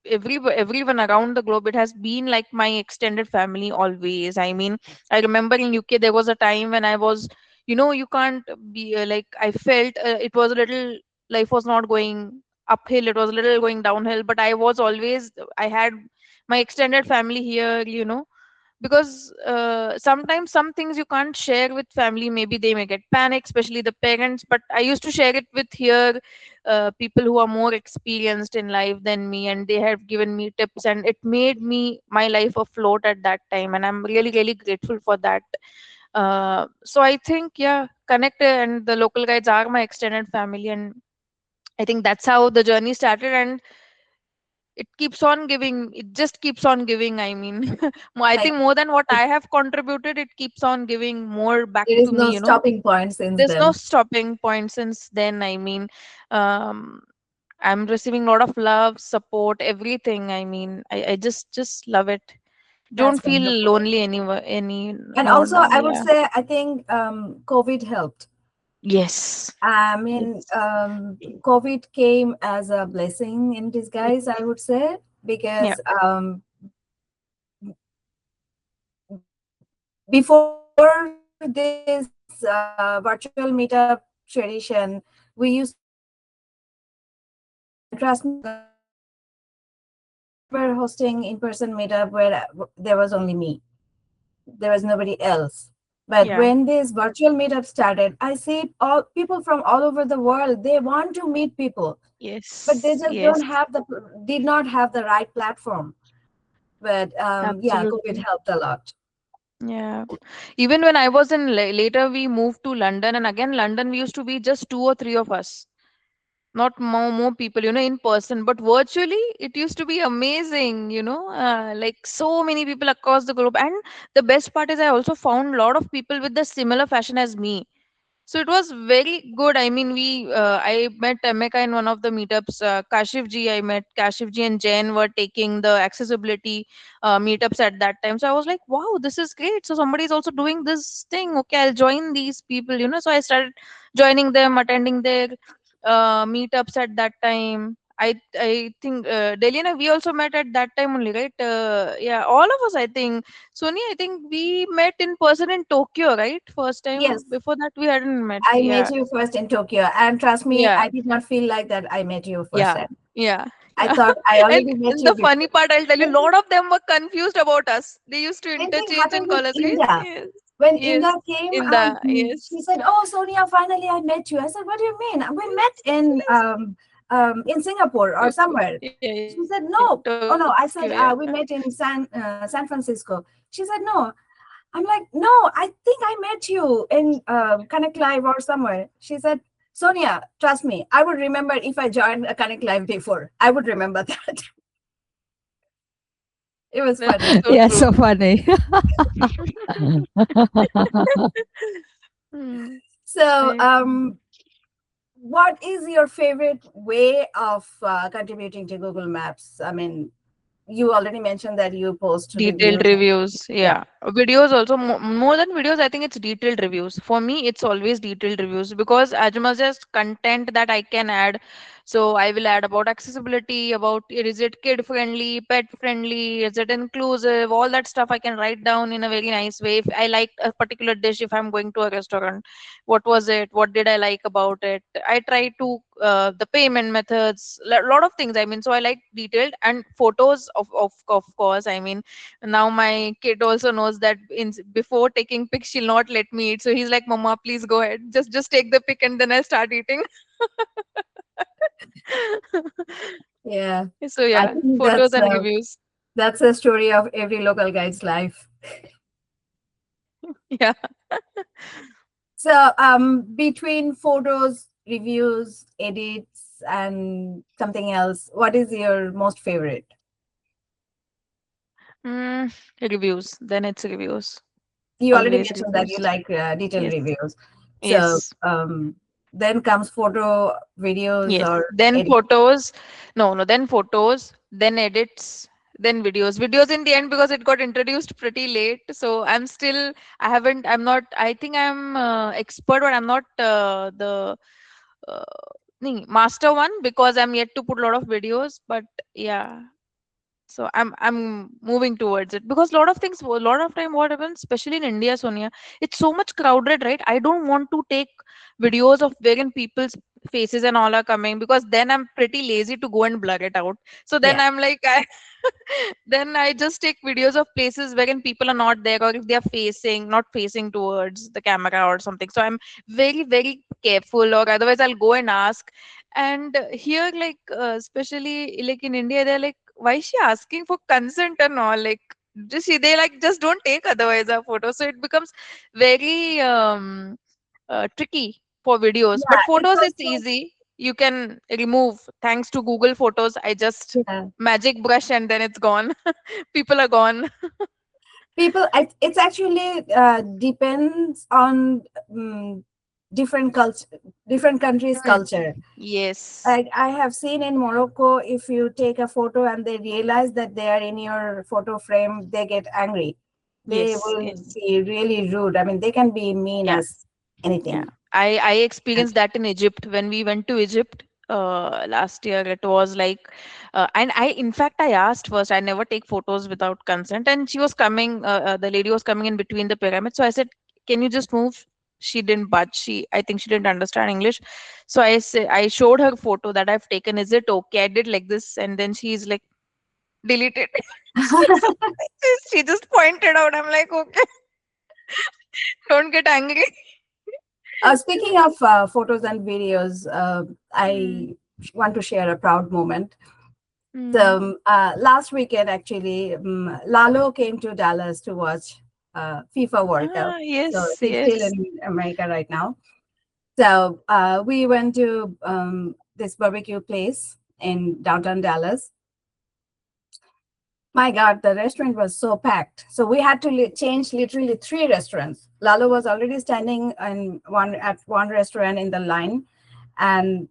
[SPEAKER 2] everyone around the globe, it has been like my extended family always. I mean, I remember in UK there was a time when I was, you can't be like, I felt it was a little, life was not going uphill, it was a little going downhill, but I was always, I had my extended family here, because sometimes some things you can't share with family, maybe they may get panic, especially the parents, but I used to share it with here people who are more experienced in life than me, and they have given me tips, and it made me my life afloat at that time, and I'm really, really grateful for that. So I think, yeah, Connect and the local guides are my extended family, and I think that's how the journey started, and it keeps on giving, it just keeps on giving. I mean, I
[SPEAKER 1] Like
[SPEAKER 2] think more than what
[SPEAKER 1] it,
[SPEAKER 2] I have contributed, it keeps on giving more back
[SPEAKER 1] there is
[SPEAKER 2] to me,
[SPEAKER 1] no stopping point since
[SPEAKER 2] there's no
[SPEAKER 1] then.
[SPEAKER 2] stopping point since then. I mean, um I'm receiving a lot of love, support, everything. I mean, I just love it. Don't
[SPEAKER 1] That's
[SPEAKER 2] feel
[SPEAKER 1] wonderful.
[SPEAKER 2] lonely any
[SPEAKER 1] And
[SPEAKER 2] more
[SPEAKER 1] also,
[SPEAKER 2] now.
[SPEAKER 1] I would
[SPEAKER 2] Yeah.
[SPEAKER 1] say, I think COVID helped.
[SPEAKER 2] Yes.
[SPEAKER 1] I mean,
[SPEAKER 2] Yes.
[SPEAKER 1] COVID came as a blessing in disguise, I would say,
[SPEAKER 2] Yeah.
[SPEAKER 1] because before this virtual meetup tradition, we used to meet and trust me, I remember hosting in-person meetup where there was only me. There was nobody else. But
[SPEAKER 2] Yeah.
[SPEAKER 1] when this virtual meetup started, I see all people from all over the world. They want to meet people, but they
[SPEAKER 2] Yes.
[SPEAKER 1] just
[SPEAKER 2] Yes.
[SPEAKER 1] don't have did not have the right platform. But yeah, COVID
[SPEAKER 2] Absolutely.
[SPEAKER 1] helped a lot.
[SPEAKER 2] Yeah. Even when I was in later, we moved to London, and again, London, we used to be just two or three of us, not more people, in person, but virtually, it used to be amazing, like so many people across the globe. And the best part is, I also found a lot of people with the similar fashion as me. So it was very good. I mean, I met Emeka in one of the meetups. I met Kashif ji and Jen were taking the accessibility meetups at that time. So I was like, wow, this is great. So somebody is also doing this thing. Okay, I'll join these people. So I started joining them, attending their meetups at that time. I think Deliana, we also met at that time only, right? Yeah, all of us. I think Sonia, I think we met in person in Tokyo, right? First time.
[SPEAKER 1] Yes,
[SPEAKER 2] Before that, we hadn't met.
[SPEAKER 1] I met
[SPEAKER 2] Yeah,
[SPEAKER 1] you first in Tokyo, and trust me,
[SPEAKER 2] yeah,
[SPEAKER 1] I did not feel like that I met you first
[SPEAKER 2] yeah,
[SPEAKER 1] time.
[SPEAKER 2] yeah,
[SPEAKER 1] I
[SPEAKER 2] yeah.
[SPEAKER 1] thought I already met
[SPEAKER 2] And
[SPEAKER 1] you
[SPEAKER 2] the
[SPEAKER 1] before.
[SPEAKER 2] funny part, I'll tell you, a
[SPEAKER 1] Same thing,
[SPEAKER 2] lot of them were confused about us. They used to
[SPEAKER 1] same thing
[SPEAKER 2] interchange
[SPEAKER 1] happened
[SPEAKER 2] and
[SPEAKER 1] with
[SPEAKER 2] call us, right?
[SPEAKER 1] Inda.
[SPEAKER 2] Yes,
[SPEAKER 1] When
[SPEAKER 2] yes.
[SPEAKER 1] Inda came,
[SPEAKER 2] In the yes,
[SPEAKER 1] she said, "Oh, Sonia, finally I met you." I said, "What do you mean? We met
[SPEAKER 2] yes,
[SPEAKER 1] in Singapore or
[SPEAKER 2] Tokyo.
[SPEAKER 1] somewhere."
[SPEAKER 2] Yeah, yeah,
[SPEAKER 1] She said,
[SPEAKER 2] Tokyo.
[SPEAKER 1] "No." Oh
[SPEAKER 2] Yeah.
[SPEAKER 1] no, I said, "We met in San Francisco." She said, "No." I'm like, "No, I think I met you in Connect Live or somewhere." She said, "Sonia, trust me, I would remember if I joined a Connect Live before. I would remember that." It was
[SPEAKER 2] That's
[SPEAKER 1] funny.
[SPEAKER 2] so
[SPEAKER 4] Yeah,
[SPEAKER 2] true.
[SPEAKER 4] so funny.
[SPEAKER 2] Hmm.
[SPEAKER 1] So,
[SPEAKER 2] Right.
[SPEAKER 1] what is your favorite way of contributing to Google Maps? I mean, you already mentioned that you post
[SPEAKER 2] Detailed
[SPEAKER 1] reviews.
[SPEAKER 2] reviews,
[SPEAKER 1] Yeah.
[SPEAKER 2] yeah. Videos also, more than videos, I think it's detailed reviews. For me, it's always detailed reviews because as much as content that I can add, so I will add about accessibility, about is it kid friendly, pet friendly, is it inclusive, all that stuff I can write down in a very nice way. If I like a particular dish, if I'm going to a restaurant, what was it? What did I like about it? I try to the payment methods, a lot of things. I mean, so I like detailed and photos of course. I mean, now my kid also knows that before taking pics she'll not let me eat, so he's like, mama, please go ahead, just take the pic and then I'll start eating.
[SPEAKER 1] Yeah.
[SPEAKER 2] So
[SPEAKER 1] I
[SPEAKER 2] yeah,
[SPEAKER 1] think
[SPEAKER 2] photos and reviews.
[SPEAKER 1] that's the story of every local guide's life.
[SPEAKER 2] Yeah.
[SPEAKER 1] So, between photos, reviews, edits, and something else, what is your most favorite?
[SPEAKER 2] Reviews, then it's reviews,
[SPEAKER 1] You already
[SPEAKER 2] always
[SPEAKER 1] mentioned that you
[SPEAKER 2] reviews.
[SPEAKER 1] like detailed
[SPEAKER 2] Yes,
[SPEAKER 1] reviews. So,
[SPEAKER 2] yes,
[SPEAKER 1] then comes photo, videos,
[SPEAKER 2] yes,
[SPEAKER 1] or
[SPEAKER 2] then
[SPEAKER 1] edit.
[SPEAKER 2] photos. No, then photos, then edits, then videos in the end, because it got introduced pretty late, so I'm not, I think I'm expert, but I'm not uh, master one, because I'm yet to put a lot of videos. But yeah, so I'm moving towards it, because a lot of things, a lot of time, what happens, especially in India, Sonia, it's so much crowded, right? I don't want to take videos of wherein people's faces and all are coming, because then I'm pretty lazy to go and blur it out. So then
[SPEAKER 1] Yeah.
[SPEAKER 2] I'm like, then I just take videos of places wherein people are not there, or if they are not facing towards the camera or something. So I'm very, very careful, or otherwise I'll go and ask. And here, like, especially like in India, they're like, why is she asking for consent and all? Like, just see, they like, just don't take otherwise a photo. So it becomes very tricky for videos. But
[SPEAKER 1] Yeah. It's
[SPEAKER 2] photos, it's
[SPEAKER 1] also,
[SPEAKER 2] easy. You can remove, thanks to Google Photos. I just
[SPEAKER 1] yeah.
[SPEAKER 2] magic brush and then it's gone. People are gone.
[SPEAKER 1] It's actually depends on um, different culture, different countries'
[SPEAKER 2] Mm.
[SPEAKER 1] culture.
[SPEAKER 2] Yes.
[SPEAKER 1] Like I have seen in Morocco, if you take a photo and they realize that they are in your photo frame, they get angry. They
[SPEAKER 2] Yes.
[SPEAKER 1] will
[SPEAKER 2] Yes.
[SPEAKER 1] be really rude. I mean, they can be mean
[SPEAKER 2] Yeah.
[SPEAKER 1] as
[SPEAKER 2] Yeah.
[SPEAKER 1] anything.
[SPEAKER 2] I
[SPEAKER 1] And
[SPEAKER 2] experienced that in Egypt when we went to Egypt last year. It was like, and I, in fact, I asked first. I never take photos without consent, and she was coming. The lady was coming in between the pyramids, so I said, "Can you just move?" She didn't budge. I think she didn't understand English, so I showed her photo that I've taken. Is it okay? I did like this, and then she's like, delete it. She just pointed out. I'm like, okay, don't get angry.
[SPEAKER 1] speaking of photos and videos,
[SPEAKER 2] Hmm.
[SPEAKER 1] I want to share a proud moment.
[SPEAKER 2] Hmm.
[SPEAKER 1] So last weekend, actually, Lalo came to Dallas to watch. FIFA World Cup.
[SPEAKER 2] Ah,
[SPEAKER 1] So
[SPEAKER 2] yes,
[SPEAKER 1] he's still
[SPEAKER 2] yes.
[SPEAKER 1] in America right now. So we went to this barbecue place in downtown Dallas. My God, the restaurant was so packed. So we had to change literally three restaurants. Lalo was already standing at one restaurant in the line, and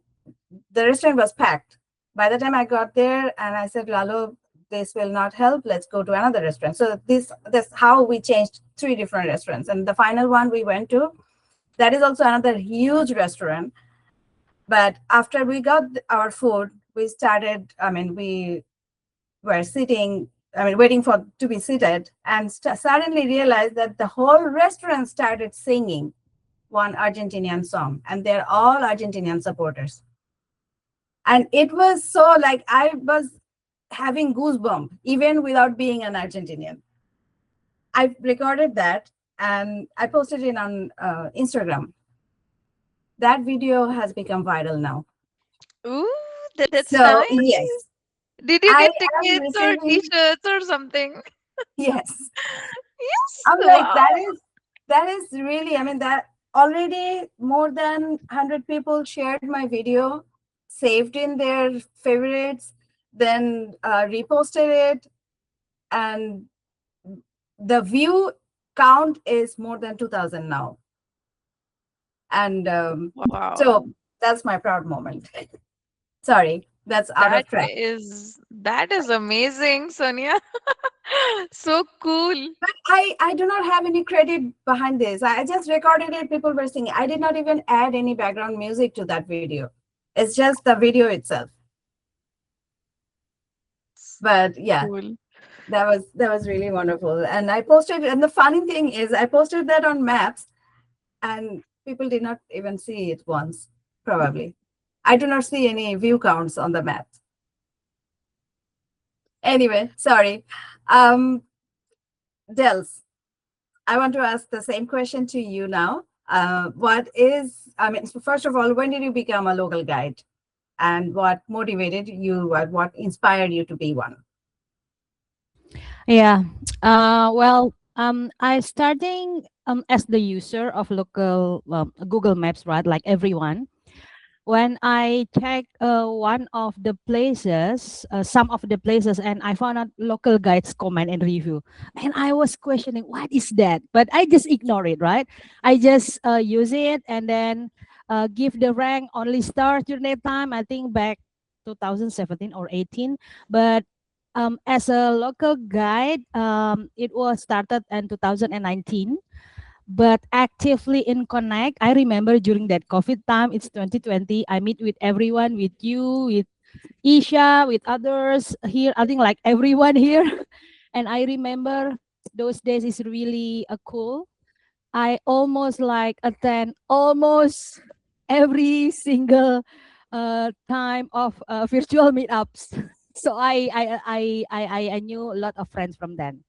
[SPEAKER 1] the restaurant was packed. By the time I got there, and I said, Lalo, this will not help. Let's go to another restaurant. So this how we changed three different restaurants, and the final one we went to, that is also another huge restaurant. But after we got our food, we started. I mean, we were sitting. I mean, waiting for to be seated, and suddenly realized that the whole restaurant started singing one Argentinian song, and they're all Argentinian supporters. And it was so like I was having goosebumps even without being an Argentinian. I recorded that and I posted it on Instagram. That video has become viral now.
[SPEAKER 2] Ooh, that's
[SPEAKER 1] So
[SPEAKER 2] nice.
[SPEAKER 1] yes,
[SPEAKER 2] Did you
[SPEAKER 1] I
[SPEAKER 2] get
[SPEAKER 1] am
[SPEAKER 2] tickets or
[SPEAKER 1] receiving.
[SPEAKER 2] t-shirts or something?
[SPEAKER 1] Yes,
[SPEAKER 2] Yes,
[SPEAKER 1] I'm like
[SPEAKER 2] wow.
[SPEAKER 1] that is really. I mean that already more than 100 people shared my video, saved in their favorites, then reposted it, and the view count is more than 2000 now. And
[SPEAKER 2] Wow.
[SPEAKER 1] so that's my proud moment. Sorry, that's out
[SPEAKER 2] That
[SPEAKER 1] of track.
[SPEAKER 2] is amazing, Sonia. So cool.
[SPEAKER 1] But I do not have any credit behind this. I just recorded it, people were singing. I did not even add any background music to that video. It's just the video itself. But yeah,
[SPEAKER 2] Cool.
[SPEAKER 1] that was really wonderful. And I posted, and the funny thing is I posted that on Maps and people did not even see it once, probably. I do not see any view counts on the map. Anyway, sorry. Dels, I want to ask the same question to you now. I mean, so first of all, when did you become a local guide? And what motivated you, what inspired you to be one?
[SPEAKER 4] Yeah. Well, I starting as the user of local Google Maps, right? Like everyone. When I check one of the places, some of the places, and I found out local guides comment and review, and I was questioning what is that, but I just ignore it, right? I just use it and then give the rank only star journey time. I think back 2017 or 18, but as a local guide, it was started in 2019, but actively in Connect. I remember during that COVID time, it's 2020, I meet with everyone, with you, with Isha, with others here, I think like everyone here. And I remember those days is really cool. I almost like attend almost every single time of virtual meetups. So I knew a lot of friends from then.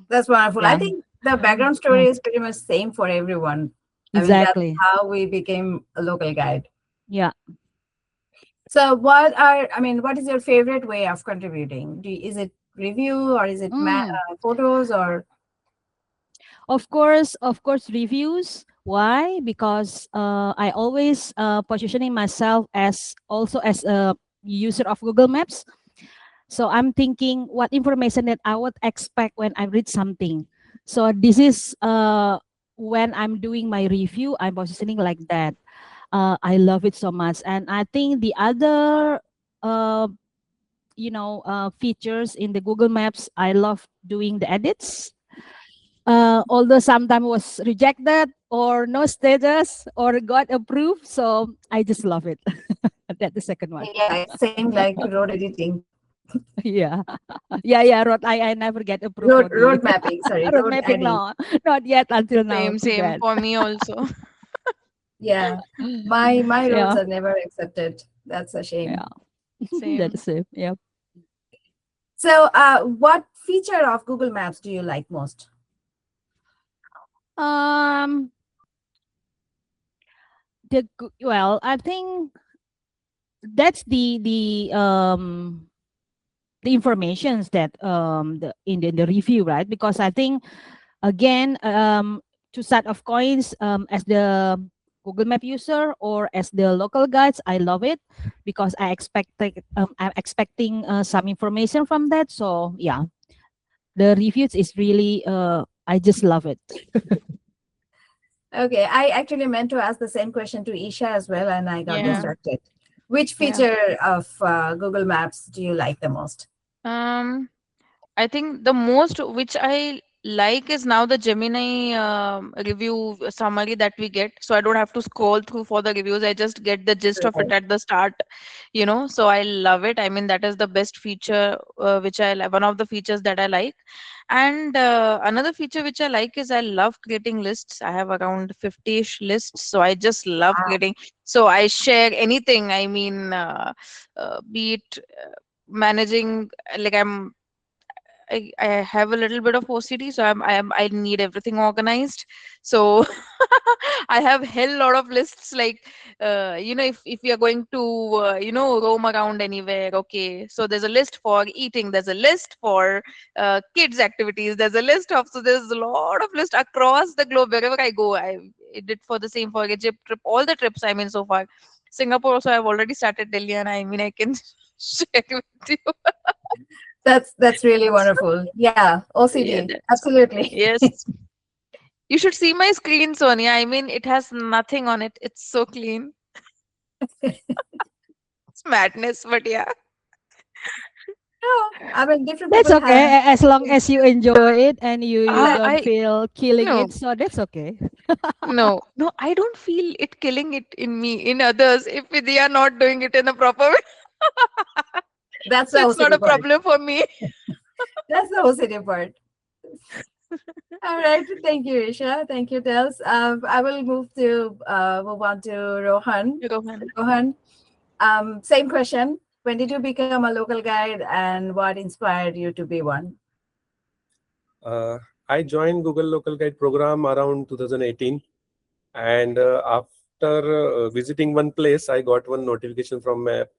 [SPEAKER 1] That's wonderful. I
[SPEAKER 4] Yeah.
[SPEAKER 1] think the background story is pretty much same for everyone. I mean, that's
[SPEAKER 4] Exactly.
[SPEAKER 1] how we became a local guide.
[SPEAKER 4] Yeah.
[SPEAKER 1] So, what is your favorite way of contributing? Is it review or is it
[SPEAKER 4] Mm.
[SPEAKER 1] photos or?
[SPEAKER 4] Of course, reviews. Why? Because I always positioning myself as also as a user of Google Maps. So I'm thinking what information that I would expect when I read something. So this is when I'm doing my review, I'm positioning like that. I love it so much, and I think the other uh, features in the Google Maps, I love doing the edits, although sometimes was rejected or no status or got approved. So I just love it. That's the second one.
[SPEAKER 1] Yeah, it's same like road editing,
[SPEAKER 4] Yeah. Yeah. I never get approved for the
[SPEAKER 1] road mapping. Sorry,
[SPEAKER 4] road
[SPEAKER 1] road
[SPEAKER 4] mapping.
[SPEAKER 1] adding.
[SPEAKER 4] No, not yet until now.
[SPEAKER 2] Same,
[SPEAKER 4] Too
[SPEAKER 2] same
[SPEAKER 4] bad.
[SPEAKER 2] for me also.
[SPEAKER 1] Yeah, my roads
[SPEAKER 4] Yeah.
[SPEAKER 1] are never accepted. That's a shame.
[SPEAKER 4] Yeah.
[SPEAKER 2] Same.
[SPEAKER 4] That's it. Yeah.
[SPEAKER 1] So, what feature of Google Maps do you like most?
[SPEAKER 4] Um. Well, I think that's the informations that in the review, right? Because I think again, to set of coins as the Google Map user or as the local guides, I love it because I'm expecting some information from that. So yeah, the reviews is really I just love it.
[SPEAKER 1] Okay, I actually meant to ask the same question to Isha as well, and I got
[SPEAKER 2] Yeah.
[SPEAKER 1] distracted. Which
[SPEAKER 2] Yeah.
[SPEAKER 1] feature of Google Maps do you like the most?
[SPEAKER 2] Um, I think the most which I like is now the Gemini review summary that we get. So I don't have to scroll through for the reviews. I just get the gist of it
[SPEAKER 1] Right.
[SPEAKER 2] at the start. So I love it. I mean, that is the best feature, which one of the features that I like. And another feature which I like is I love creating lists. I have around 50-ish lists. So I just love
[SPEAKER 1] Ah,
[SPEAKER 2] creating. So I share anything. I mean, be it managing, like I have a little bit of OCD, so I need everything organized. So I have hell lot of lists. Like, if we are going to roam around anywhere, okay. So there's a list for eating. There's a list for kids activities. There's a list of so there's a lot of list across the globe wherever I go. I did for the same for Egypt trip, all the trips I mean so far. Singapore also I've already started Deliana. I mean I can share with you.
[SPEAKER 1] that's really wonderful. Yeah,
[SPEAKER 2] Yeah,
[SPEAKER 1] OCD, absolutely.
[SPEAKER 2] yes. You should see my screen, Sonia. I mean, it has nothing on it. It's so clean. It's madness, but yeah.
[SPEAKER 1] No, I mean different
[SPEAKER 4] That's
[SPEAKER 1] people have.
[SPEAKER 4] okay as long as you enjoy it and you don't
[SPEAKER 2] I
[SPEAKER 4] feel killing
[SPEAKER 2] no,
[SPEAKER 4] it. So that's okay.
[SPEAKER 2] no. I don't feel it killing it in me, in others, if they are not doing it in a proper way.
[SPEAKER 1] That's
[SPEAKER 2] So
[SPEAKER 1] the
[SPEAKER 2] it's not
[SPEAKER 1] OCD
[SPEAKER 2] a
[SPEAKER 1] part.
[SPEAKER 2] problem for me.
[SPEAKER 1] That's the OCD part. All right, thank you, Isha. Thank you, Dels. I will move on to Rohan.
[SPEAKER 2] Rohan.
[SPEAKER 1] Rohan, same question. When did you become a local guide, and what inspired you to be one?
[SPEAKER 5] Uh, I joined Google Local Guide program around 2018, and after visiting one place, I got one notification from Map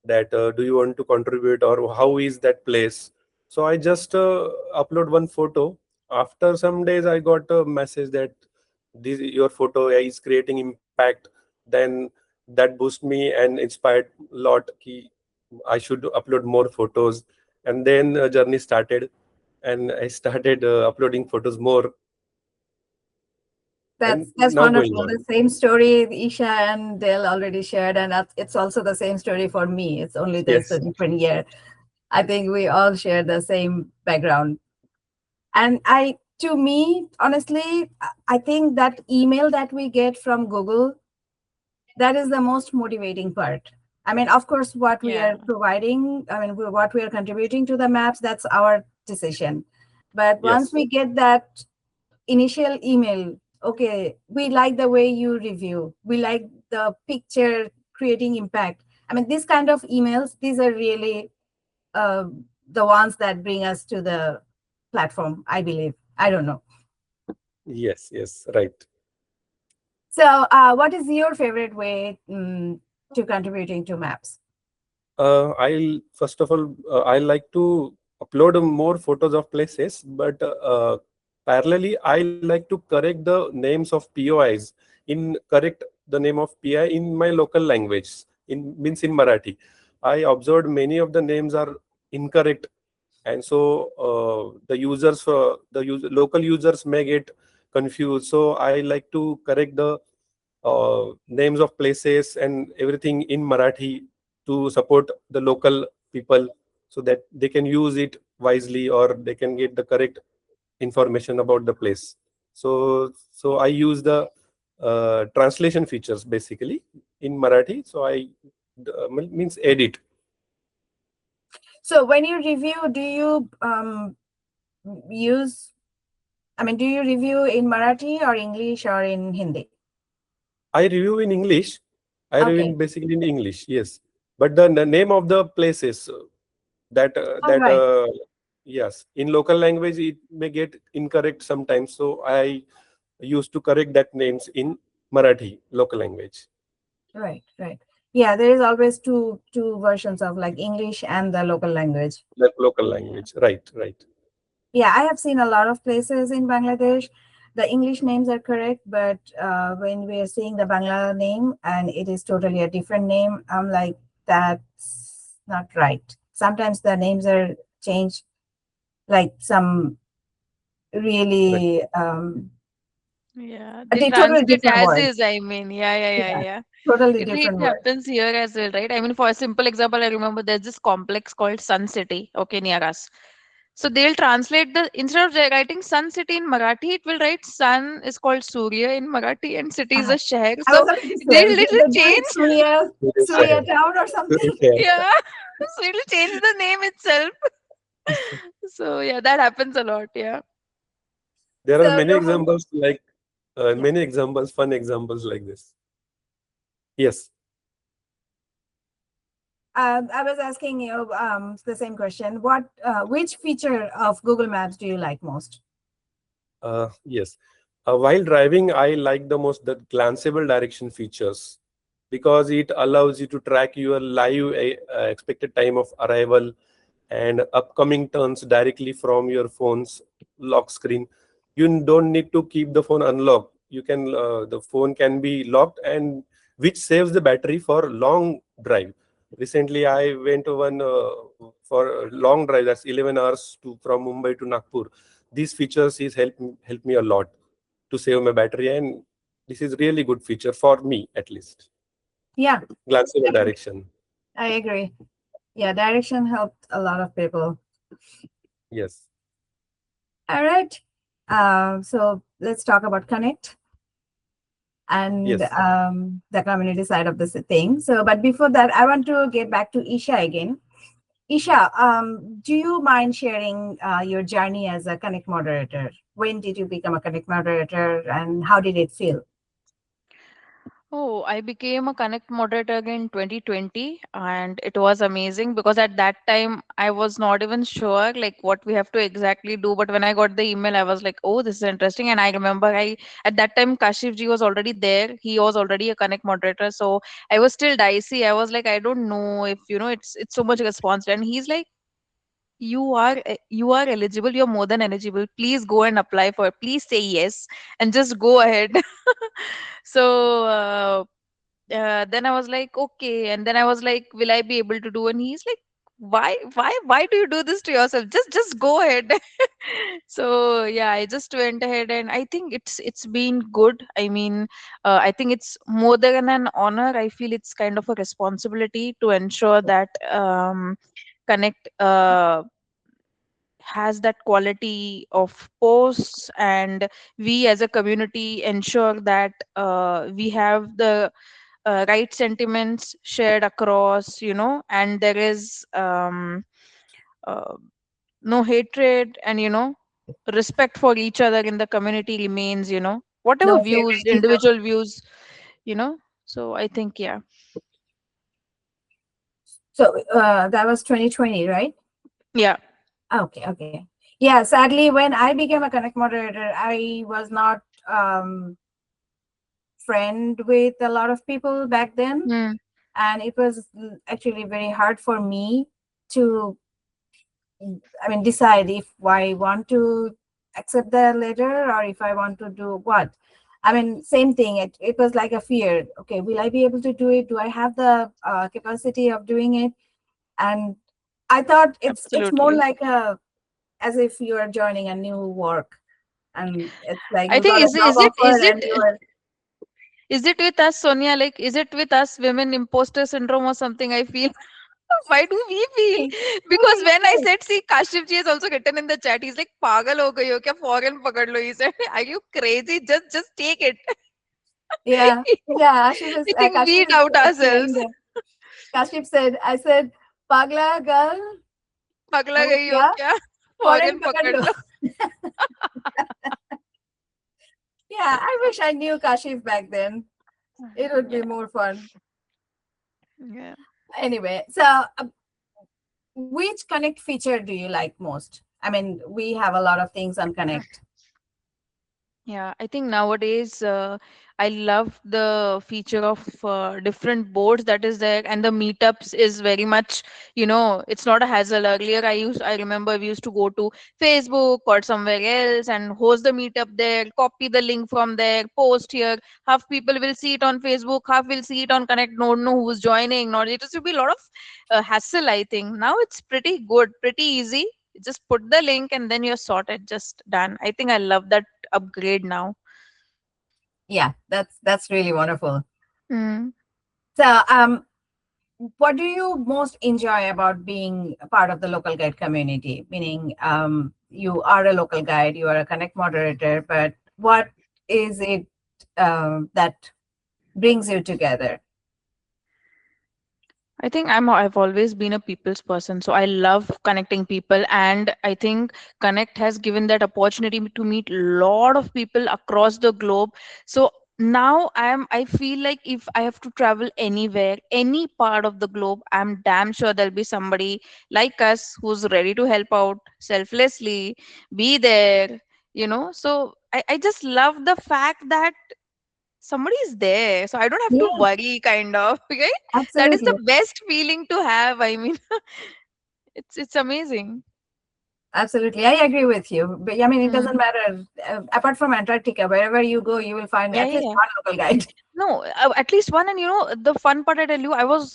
[SPEAKER 5] that do you want to contribute or how is that place. So I just upload one photo. After some days I got a message that this your photo is creating impact. Then that boost me and inspired a lot ki I should upload more photos. And then journey started, and I started uploading photos more, and
[SPEAKER 1] That's
[SPEAKER 5] now going
[SPEAKER 1] wonderful.
[SPEAKER 5] on.
[SPEAKER 1] The same story Isha and Del already shared, and it's also the same story for me. It's only there's a
[SPEAKER 5] Yes.
[SPEAKER 1] different year. I think we all share the same background. And to me, honestly, I think that email that we get from Google, that is the most motivating part. I mean, of course, what we
[SPEAKER 2] Yeah.
[SPEAKER 1] are providing, I mean, what we are contributing to the maps, that's our decision. But once
[SPEAKER 5] Yes.
[SPEAKER 1] we get that initial email, okay, we like the way you review, we like the picture creating impact. I mean, these kind of emails, these are really uh, the ones that bring us to the platform, I believe. I don't know.
[SPEAKER 5] Yes. Yes. Right.
[SPEAKER 1] So, what is your favorite way to contributing to maps?
[SPEAKER 5] I first of all, I like to upload more photos of places, but parallelly, I like to correct the names of POIs correct the name of PI in my local language, in means in Marathi. I observed many of the names are incorrect, and so local users may get confused. So I like to correct the names of places and everything in Marathi to support the local people so that they can use it wisely or they can get the correct information about the place. So I use the translation features basically in Marathi. So means edit.
[SPEAKER 1] So, when you review, do you use, I mean, do you review in Marathi or English or in Hindi?
[SPEAKER 5] I review in English. I review
[SPEAKER 1] Okay,
[SPEAKER 5] in basically in English. Yes, but the name of the places that
[SPEAKER 1] all right,
[SPEAKER 5] yes, in local language it may get incorrect sometimes. So I used to correct that names in Marathi local language,
[SPEAKER 1] right. Yeah, there is always two versions of like English and the local language.
[SPEAKER 5] like local language. Right, right.
[SPEAKER 1] Yeah, I have seen a lot of places in Bangladesh. The English names are correct, but when we are seeing the Bangla name and it is totally a different name, I'm like, that's not right. Sometimes the names are changed, like some
[SPEAKER 5] Correct.
[SPEAKER 1] really
[SPEAKER 2] Yeah,
[SPEAKER 1] a
[SPEAKER 2] they
[SPEAKER 1] totally
[SPEAKER 2] translate
[SPEAKER 1] different
[SPEAKER 2] as
[SPEAKER 1] words.
[SPEAKER 2] is. I mean, yeah,
[SPEAKER 1] Yeah,
[SPEAKER 2] yeah.
[SPEAKER 1] totally
[SPEAKER 2] It
[SPEAKER 1] different words.
[SPEAKER 2] happens here as well, right? I mean, for a simple example, I remember there's this complex called Sun City, okay, near us. So they'll translate the instead of writing Sun City in Marathi, it will write Sun is called Surya in Marathi and city is
[SPEAKER 1] Uh,
[SPEAKER 2] a sheher.
[SPEAKER 1] I was
[SPEAKER 2] So
[SPEAKER 1] about to
[SPEAKER 2] they'll
[SPEAKER 1] say,
[SPEAKER 2] little
[SPEAKER 1] they do it
[SPEAKER 2] change.
[SPEAKER 1] Surya Town or something.
[SPEAKER 2] Yeah. So it'll change the name itself. So yeah, that happens a lot. Yeah.
[SPEAKER 5] There are
[SPEAKER 1] So,
[SPEAKER 5] many
[SPEAKER 1] Rohan,
[SPEAKER 5] examples like
[SPEAKER 1] yeah.
[SPEAKER 5] fun examples like this. Yes.
[SPEAKER 1] I was asking you the same question. Which feature of Google Maps do you like most?
[SPEAKER 5] Yes. While driving, I like the most the glanceable direction features because it allows you to track your live expected time of arrival and upcoming turns directly from your phone's lock screen. You don't need to keep the phone unlocked. You can the phone can be locked, and which saves the battery for long drive. Recently, I went one for a long drive. That's 11 hours to from Mumbai to Nagpur. These features is help me a lot to save my battery, and this is really good feature for me at least.
[SPEAKER 1] Yeah,
[SPEAKER 5] Glanceable
[SPEAKER 1] I agree.
[SPEAKER 5] direction.
[SPEAKER 1] I agree. Yeah, direction helped a lot of people.
[SPEAKER 5] Yes.
[SPEAKER 1] All right. So let's talk about Connect and
[SPEAKER 5] Yes.
[SPEAKER 1] the community side of this thing. So, but before that, I want to get back to Isha again. Isha, do you mind sharing your journey as a Connect moderator? When did you become a Connect moderator and how did it feel?
[SPEAKER 2] Oh, I became a Connect moderator in 2020, and it was amazing because at that time I was not even sure like what we have to exactly do. But when I got the email, I was like, "Oh, this is interesting." And I remember I at that time Kashif ji was already there. He was already a Connect moderator, so I was still dicey. I was like, I don't know if it's so much responsibility. And he's like, you are eligible. You're more than eligible. Please go and apply for it. Please say yes and just go ahead. So. Then I was like, okay. And then I was like, will I be able to do? And he's like, why do you do this to yourself? Just go ahead. So yeah, I just went ahead, and I think it's been good. I mean, I think it's more than an honor. I feel it's kind of a responsibility to ensure that Connect has that quality of posts, and we as a community ensure that we have the right sentiments shared across, and there is uh, no hatred, and respect for each other in the community remains, whatever
[SPEAKER 1] No
[SPEAKER 2] views,
[SPEAKER 1] favoritism.
[SPEAKER 2] individual views, you know. So I think, yeah.
[SPEAKER 1] So that was 2020, right?
[SPEAKER 2] Yeah.
[SPEAKER 1] Okay, okay. Yeah, sadly, when I became a Connect moderator, I was not friend with a lot of people back then.
[SPEAKER 2] Hmm.
[SPEAKER 1] And it was actually very hard for me to, I mean, decide if I want to accept the letter or if I want to do what. I mean, same thing. It was like a fear. Okay, will I be able to do it? Do I have the capacity of doing it? And I thought it's more
[SPEAKER 2] Absolutely.
[SPEAKER 1] like a as if you are joining a new work, and it's like
[SPEAKER 2] I
[SPEAKER 1] you
[SPEAKER 2] think
[SPEAKER 1] got a
[SPEAKER 2] is
[SPEAKER 1] job
[SPEAKER 2] is it
[SPEAKER 1] offer
[SPEAKER 2] is
[SPEAKER 1] and
[SPEAKER 2] it
[SPEAKER 1] you are
[SPEAKER 2] is it with us, Sonia? Like, is it with us women imposter syndrome or something? I feel. Why do we feel? Because when I said, see, Kashif ji has also written in the chat. He's like, "Pagal ho gayi ho kya? Foreign pakad lo." He said, "Are you crazy? Just take it."
[SPEAKER 1] yeah, yeah.
[SPEAKER 2] I think we
[SPEAKER 1] Kashif is
[SPEAKER 2] doubt
[SPEAKER 1] saying
[SPEAKER 2] ourselves.
[SPEAKER 1] that. Kashif said, I said, Pagla girl,
[SPEAKER 2] Pagla
[SPEAKER 1] ho
[SPEAKER 2] gayi ho
[SPEAKER 1] kya?
[SPEAKER 2] kya?
[SPEAKER 1] Foreign
[SPEAKER 2] Foreign
[SPEAKER 1] pakad
[SPEAKER 2] pakad
[SPEAKER 1] lo.
[SPEAKER 2] lo.
[SPEAKER 1] Yeah, I wish I knew Kashif back then. It would be
[SPEAKER 2] Yeah,
[SPEAKER 1] more fun.
[SPEAKER 2] yeah.
[SPEAKER 1] Anyway, so which Connect feature do you like most? I mean, we have a lot of things on Connect.
[SPEAKER 2] Yeah, I think nowadays I love the feature of different boards that is there, and the meetups is very much, it's not a hassle. Earlier, I remember we used to go to Facebook or somewhere else and host the meetup there, copy the link from there, post here. Half people will see it on Facebook, half will see it on Connect, don't know who's joining. Not it used to be a lot of hassle. I think now it's pretty good, pretty easy. Just put the link and then you're sorted, just done. I think I love that upgrade now.
[SPEAKER 1] Yeah, that's really wonderful.
[SPEAKER 2] Mm.
[SPEAKER 1] So, what do you most enjoy about being a part of the local guide community? Meaning, you are a local guide, you are a Connect moderator, but what is it that brings you together?
[SPEAKER 2] I think I've always been a people's person, so I love connecting people, and I think Connect has given that opportunity to meet a lot of people across the globe. So now I feel like if I have to travel anywhere, any part of the globe, I'm damn sure there'll be somebody like us who's ready to help out selflessly, be there. So I just love the fact that somebody is there, so I don't have to
[SPEAKER 1] Yeah,
[SPEAKER 2] worry, kind of. Okay, that is the
[SPEAKER 1] absolutely.
[SPEAKER 2] best feeling to have. I mean, it's amazing.
[SPEAKER 1] Absolutely. I agree with you. But I mean, it doesn't
[SPEAKER 2] Mm.
[SPEAKER 1] matter. Apart from Antarctica, wherever you go, you will find
[SPEAKER 2] Yeah,
[SPEAKER 1] at
[SPEAKER 2] yeah,
[SPEAKER 1] least
[SPEAKER 2] yeah.
[SPEAKER 1] one local guide.
[SPEAKER 2] No, at least one. And the fun part, I tell you, I was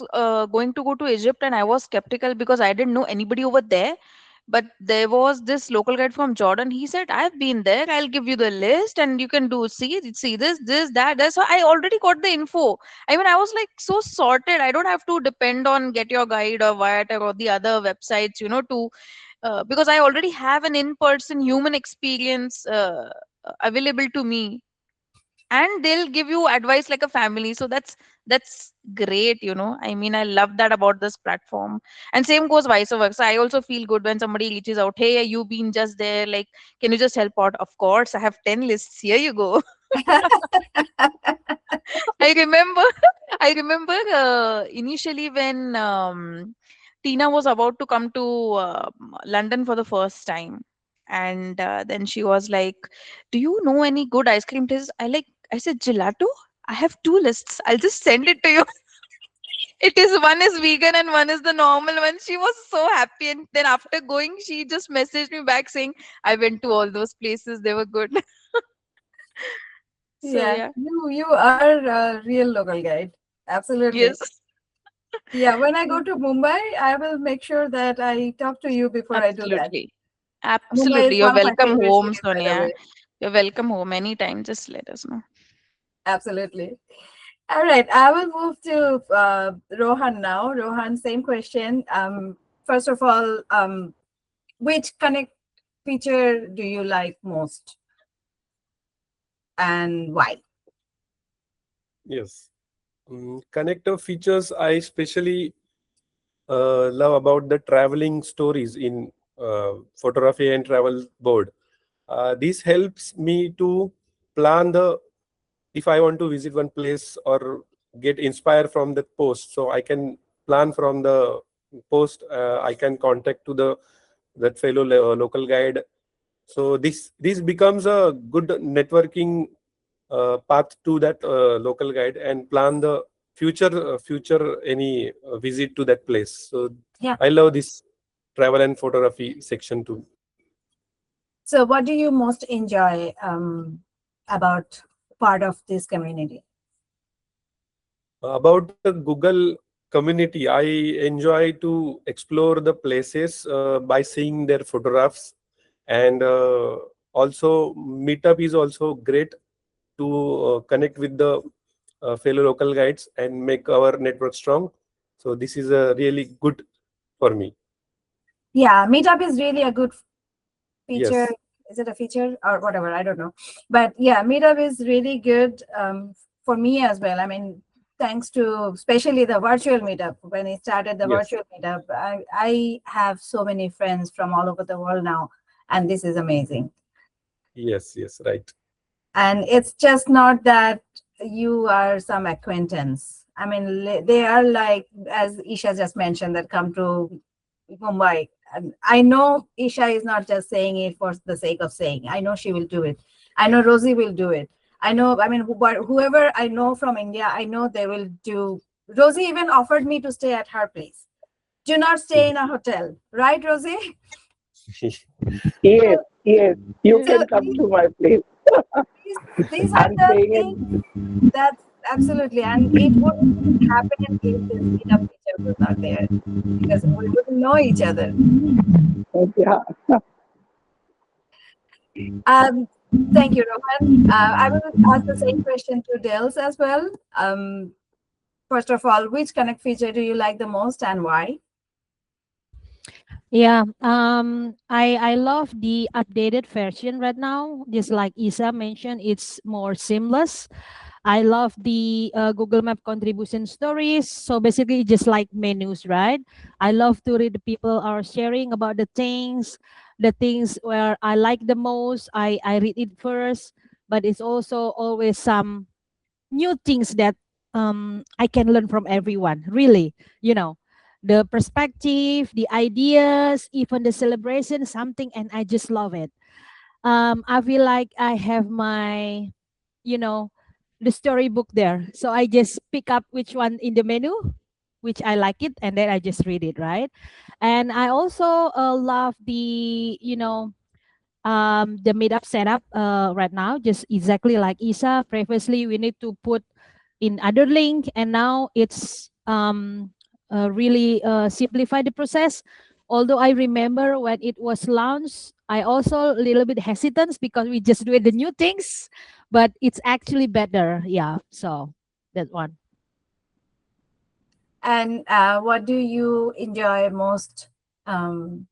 [SPEAKER 2] going to go to Egypt and I was skeptical because I didn't know anybody over there. But there was this local guide from Jordan. He said, "I've been there. I'll give you the list, and you can see this, that, that." So I already got the info. I mean, I was like so sorted. I don't have to depend on Get Your Guide or Viator or the other websites, to because I already have an in-person human experience available to me, and they'll give you advice like a family. So that's great. I mean, I love that about this platform. And same goes vice versa. I also feel good when somebody reaches out, "Hey, you've been just there, like, can you just help out?" Of course, I have 10 lists, here you go. I remember, I remember initially when Tina was about to come to London for the first time, and then she was like, "Do you know any good ice cream places?" I said, "Gelato. I have two lists. I'll just send it to you." It is one is vegan and one is the normal one. She was so happy, and then after going, she just messaged me back saying, "I went to all those places. They were good." So
[SPEAKER 1] Yeah,
[SPEAKER 2] yeah,
[SPEAKER 1] you are a real local guide. Absolutely.
[SPEAKER 2] yes,
[SPEAKER 1] Yeah, when I go to Mumbai, I will make sure that I talk to you before I do that.
[SPEAKER 2] absolutely.
[SPEAKER 1] Mumbai
[SPEAKER 2] Absolutely.
[SPEAKER 1] is
[SPEAKER 2] You're
[SPEAKER 1] one of my
[SPEAKER 2] welcome
[SPEAKER 1] favorite
[SPEAKER 2] home,
[SPEAKER 1] cities, by the
[SPEAKER 2] Sonia.
[SPEAKER 1] way.
[SPEAKER 2] You're welcome home anytime. Just let us know.
[SPEAKER 1] Absolutely. All right, I will move to Rohan now. Rohan, same question. First of all, which Connect feature do you like most and why?
[SPEAKER 5] Yes. Connector features I especially love about the traveling stories in photography and travel board. This helps me to plan the if I want to visit one place or get inspired from the post, so I can plan from the post. I can contact to the that fellow local guide. So this becomes a good networking path to that local guide and plan the future any visit to that place. So
[SPEAKER 1] Yeah.
[SPEAKER 5] I love this travel and photography section too.
[SPEAKER 1] So, what do you most enjoy about part of this community?
[SPEAKER 5] About the Google community, I enjoy to explore the places by seeing their photographs, and also Meetup is also great to connect with the fellow local guides and make our network strong. So this is a really good for me.
[SPEAKER 1] Yeah, Meetup is really a good feature.
[SPEAKER 5] Yes,
[SPEAKER 1] Is it a feature or whatever? I don't know. But yeah, Meetup is really good for me as well. I mean, thanks to especially the virtual Meetup. When I started the
[SPEAKER 5] yes,
[SPEAKER 1] virtual Meetup, I have so many friends from all over the world now, and this is amazing.
[SPEAKER 5] yes, right.
[SPEAKER 1] And it's just not that you are some acquaintance. I mean, they are like, as Isha just mentioned, that come to Mumbai. And I know Isha is not just saying it for the sake of saying. I know she will do it. I know Rosie will do it. I know, I mean, whoever I know from India, I know they will do. Rosie even offered me to stay at her place. Do not stay in a hotel, right, Rosie?
[SPEAKER 6] Yes, yes. You
[SPEAKER 1] So
[SPEAKER 6] can come to my place.
[SPEAKER 1] these are
[SPEAKER 6] I'm
[SPEAKER 1] the
[SPEAKER 6] staying
[SPEAKER 1] things.
[SPEAKER 6] in.
[SPEAKER 1] That's absolutely, and it wouldn't happen if this meetup feature was not there, because we wouldn't know each other.
[SPEAKER 6] Yeah.
[SPEAKER 1] Um, Thank you, Rohan. I will ask the same question to Dels as well. First of all, which Connect feature do you like the most and why?
[SPEAKER 4] Yeah, I love the updated version right now. Just like Isa mentioned, it's more seamless. I love the Google Map contribution stories. So basically, just like menus, right? I love to read the people are sharing about the things where I like the most. I read it first, but it's also always some new things that I can learn from everyone. Really, you know, the perspective, the ideas, even the celebration, something, and I just love it. I feel like I have my, you know, the storybook there. So I just pick up which one in the menu, which I like it, and then I just read it, right? And I also love the meetup setup right now, just exactly like Isa. Previously, we need to put in other link, and now it's really simplify the process. Although I remember when it was launched, I also a little bit hesitant because we just do the new things, but it's actually better. Yeah, so that one.
[SPEAKER 1] And what do you enjoy most um,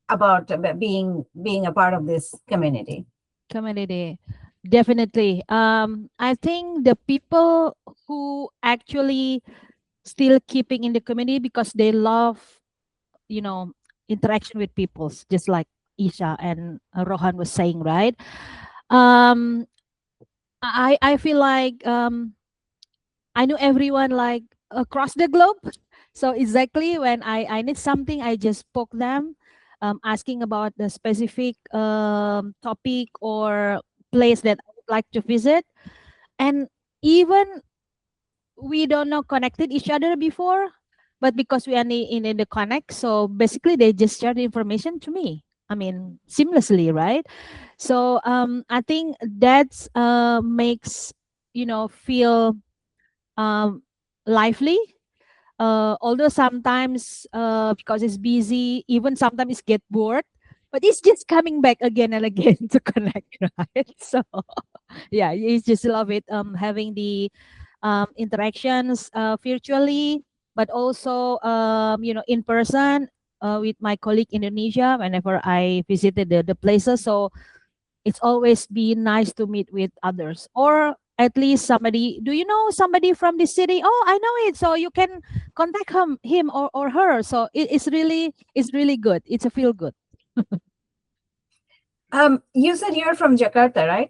[SPEAKER 1] about being a part of this community?
[SPEAKER 4] Community, definitely. I think the people who actually still keeping in the community because they love, you know, interaction with people, just like Isha and Rohan was saying, right? Um, I feel like I know everyone like across the globe. So exactly when I need something, I just poke them, asking about the specific topic or place that I would like to visit. And even we don't know connected each other before, but because we are in the connect, so basically they just share the information to me. I mean, seamlessly, right? So I think that's makes feel um lively. Although sometimes because it's busy, even sometimes get bored, but it's just coming back again and again to connect, right? So yeah, you just love it. Having the interactions virtually, but also in person with my colleague in Indonesia whenever I visited the places. So it's always been nice to meet with others, or at least somebody. Do you know somebody from the city? Oh, I know it. So you can contact him or her. So it's really good. It's a feel good.
[SPEAKER 1] You said you're from Jakarta, right?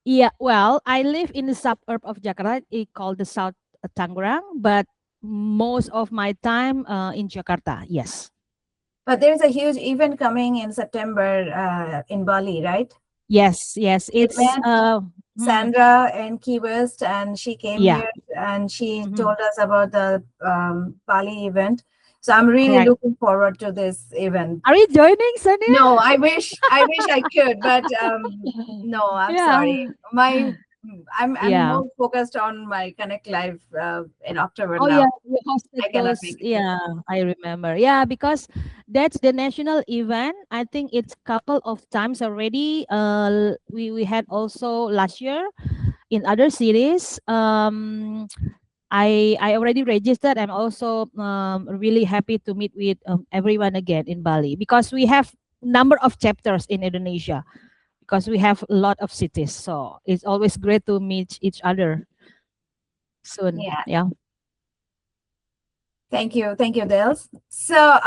[SPEAKER 4] Yeah, well, I live in the suburb of Jakarta, called the South Tangerang, but most of my time in Jakarta. Yes.
[SPEAKER 1] But there's a huge event coming in September in Bali, right?
[SPEAKER 4] Yes, yes.
[SPEAKER 1] I
[SPEAKER 4] It's
[SPEAKER 1] met
[SPEAKER 4] hmm,
[SPEAKER 1] Sandra in Key West, and she came
[SPEAKER 4] yeah.
[SPEAKER 1] here and she
[SPEAKER 4] Hmm.
[SPEAKER 1] told us about the Bali event. So I'm really
[SPEAKER 4] Correct.
[SPEAKER 1] looking forward to this event.
[SPEAKER 4] Are you joining, Sonia?
[SPEAKER 1] No, I wish I could, but no, I'm
[SPEAKER 4] Yeah.
[SPEAKER 1] sorry. I'm
[SPEAKER 4] Yeah.
[SPEAKER 1] more focused on my Connect Live in October
[SPEAKER 4] Oh yeah,
[SPEAKER 1] now.
[SPEAKER 4] you hosted
[SPEAKER 1] I cannot
[SPEAKER 4] those.
[SPEAKER 1] make it.
[SPEAKER 4] Yeah, I remember. Yeah, because that's the national event. I think it's couple of times already. We had also last year in other cities. I already registered. I'm also really happy to meet with everyone again in Bali because we have number of chapters in Indonesia because we have a lot of cities. So it's always great to meet each other soon.
[SPEAKER 1] Yeah,
[SPEAKER 4] Yeah.
[SPEAKER 1] thank you, Dels. So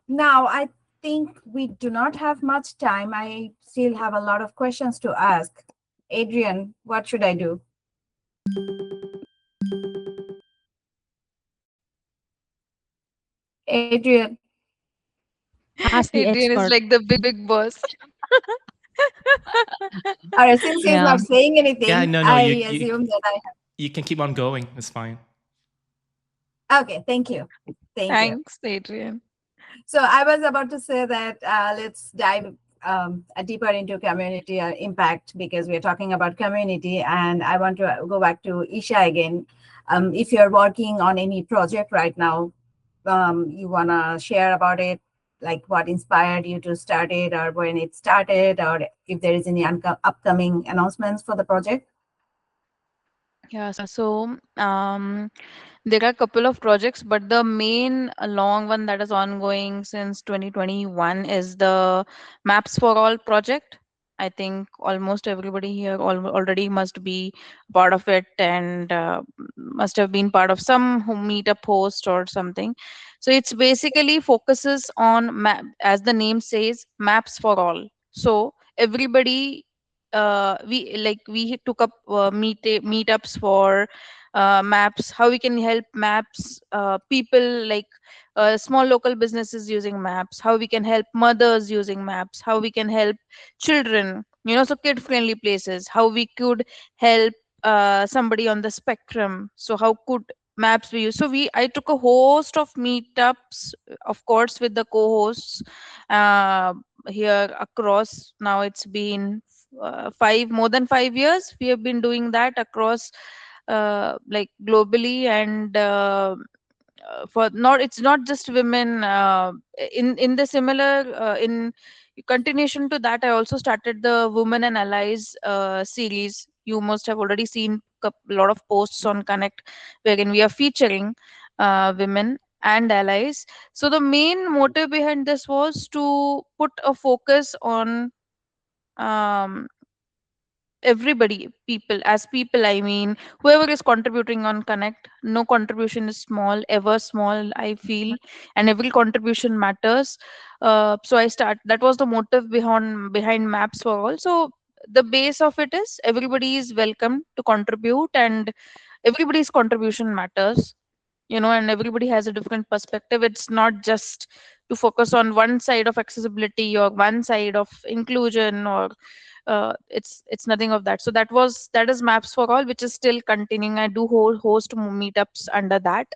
[SPEAKER 1] now I think we do not have much time. I still have a lot of questions to ask. Adrian, what should I do? Adrian,
[SPEAKER 4] Ask the
[SPEAKER 2] Adrian is
[SPEAKER 4] expert.
[SPEAKER 2] like the big boss.
[SPEAKER 1] All right, since he's
[SPEAKER 4] Yeah.
[SPEAKER 1] not saying
[SPEAKER 7] Yeah,
[SPEAKER 1] anything,
[SPEAKER 7] no,
[SPEAKER 1] I
[SPEAKER 7] you
[SPEAKER 1] assume that I
[SPEAKER 7] you can keep on going. It's fine.
[SPEAKER 1] have. Okay, thank you. Thank you.
[SPEAKER 2] Thanks, Adrian.
[SPEAKER 1] So I was about to say that let's dive deeper into community impact because we're talking about community, and I want to go back to Isha again. If you're working on any project right now, you wanna share about it, like what inspired you to start it, or when it started, or if there is any upcoming announcements for the project.
[SPEAKER 2] Yeah, so there are a couple of projects, but the main long one that is ongoing since 2021 is the Maps for All project. I think almost everybody here already must be part of it, and must have been part of some meetup post or something. So it's basically focuses on as the name says, maps for all. So everybody, we took up meetups for maps, how we can help maps people, like small local businesses using maps, how we can help mothers using maps, how we can help children, so kid friendly places, how we could help somebody on the spectrum, so how could maps be used. So I took a host of meetups, of course, with the co-hosts uh, here across. Now it's been more than 5 years we have been doing that across, like globally, and for not it's not just women, in the similar, in continuation to that, I also started the Women and Allies series. You must have already seen a lot of posts on Connect wherein we are featuring women and allies. So the main motive behind this was to put a focus on um, everybody, people, as people, I mean, whoever is contributing on Connect. No contribution is small, ever small, I feel, and every contribution matters. So I start that was the motive behind Maps for All. So the base of it is everybody is welcome to contribute, and everybody's contribution matters, and everybody has a different perspective. It's not just to focus on one side of accessibility or one side of inclusion, or it's nothing of that. So that is Maps for All, which is still continuing. I do host meetups under that.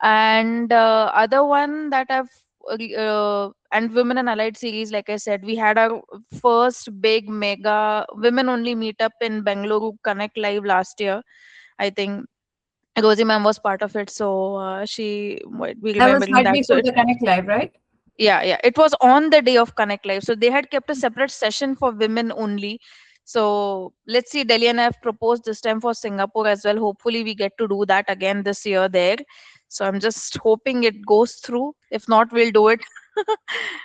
[SPEAKER 2] And other one that I've and Women and Allied series, like I said, we had our first big mega women only meetup in Bengaluru Connect Live last year. I think Rosie ma'am was part of it, so she might be
[SPEAKER 1] That was
[SPEAKER 2] remembering
[SPEAKER 1] right
[SPEAKER 2] that. So
[SPEAKER 1] before the Connect Live, right?
[SPEAKER 2] yeah, it was on the day of Connect Live. So they had kept a separate session for women only. So let's see, Deliana have proposed this time for Singapore as well. Hopefully, we get to do that again this year there. So I'm just hoping it goes through. If not, we'll do it.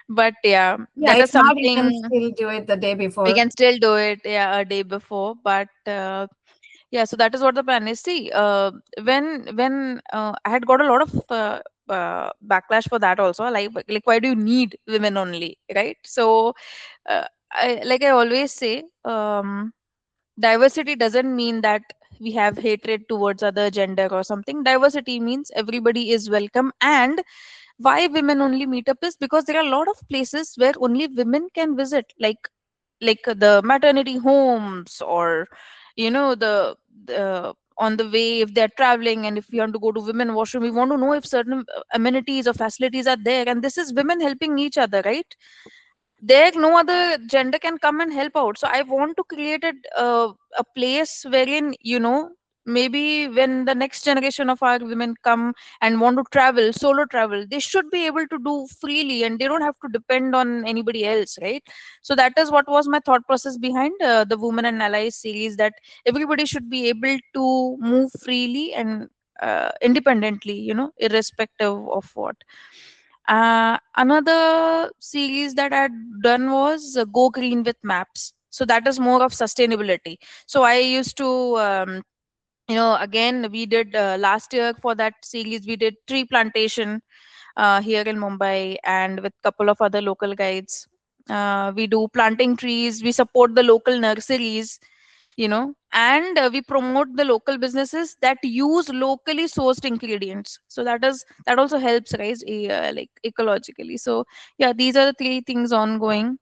[SPEAKER 2] But yeah,
[SPEAKER 1] Yeah,
[SPEAKER 2] that
[SPEAKER 1] if
[SPEAKER 2] is
[SPEAKER 1] not, you can
[SPEAKER 2] something
[SPEAKER 1] still do it the day
[SPEAKER 2] we
[SPEAKER 1] before.
[SPEAKER 2] can still do it. Yeah, a day before. But yeah, so that is what the plan is. See, when I had got a lot of backlash for that also, like why do you need women only, right? So like I always say, diversity doesn't mean that we have hatred towards other gender or something. Diversity means everybody is welcome. And why women only meetup is because there are a lot of places where only women can visit, like the maternity homes, or the on the way, if they're traveling and if we want to go to women washroom, we want to know if certain amenities or facilities are there, and this is women helping each other, right? There no other gender can come and help out. So I want to create a place wherein, maybe when the next generation of our women come and want to travel, solo travel, they should be able to do freely, and they don't have to depend on anybody else, right? So that is what was my thought process behind the Women and Allies series, that everybody should be able to move freely and independently, irrespective of what. Another series that I'd done was Go Green with Maps. So that is more of sustainability. So I used to, again, we did last year for that series, we did tree plantation here in Mumbai, and with couple of other local guides. We do planting trees, we support the local nurseries, and we promote the local businesses that use locally sourced ingredients. So that also helps, right, like ecologically. So yeah, these are the three things ongoing.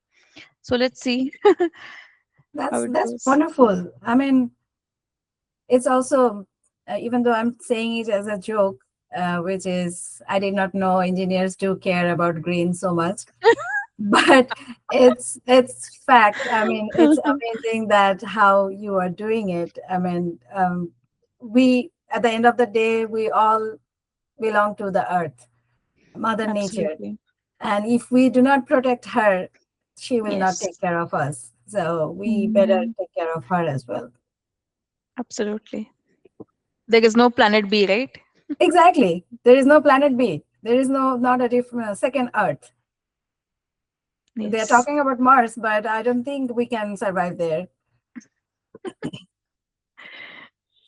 [SPEAKER 2] So let's see how it
[SPEAKER 1] That's
[SPEAKER 2] goes.
[SPEAKER 1] wonderful. I mean, it's also even though I'm saying it as a joke, which is I did not know engineers do care about green so much, but it's fact. I mean, it's amazing that how you are doing it. I mean, we at the end of the day, we all belong to the earth, Mother Nature,
[SPEAKER 2] Absolutely.
[SPEAKER 1] and if we do not protect her, she will not
[SPEAKER 2] Yes.
[SPEAKER 1] take care of us. So we better
[SPEAKER 2] Mhm.
[SPEAKER 1] take care of her as well.
[SPEAKER 2] Absolutely. There is no planet B, right?
[SPEAKER 1] Exactly. There is no planet B. There is no not a different second Earth. They are
[SPEAKER 2] Yes.
[SPEAKER 1] talking about Mars, but I don't think we can survive there.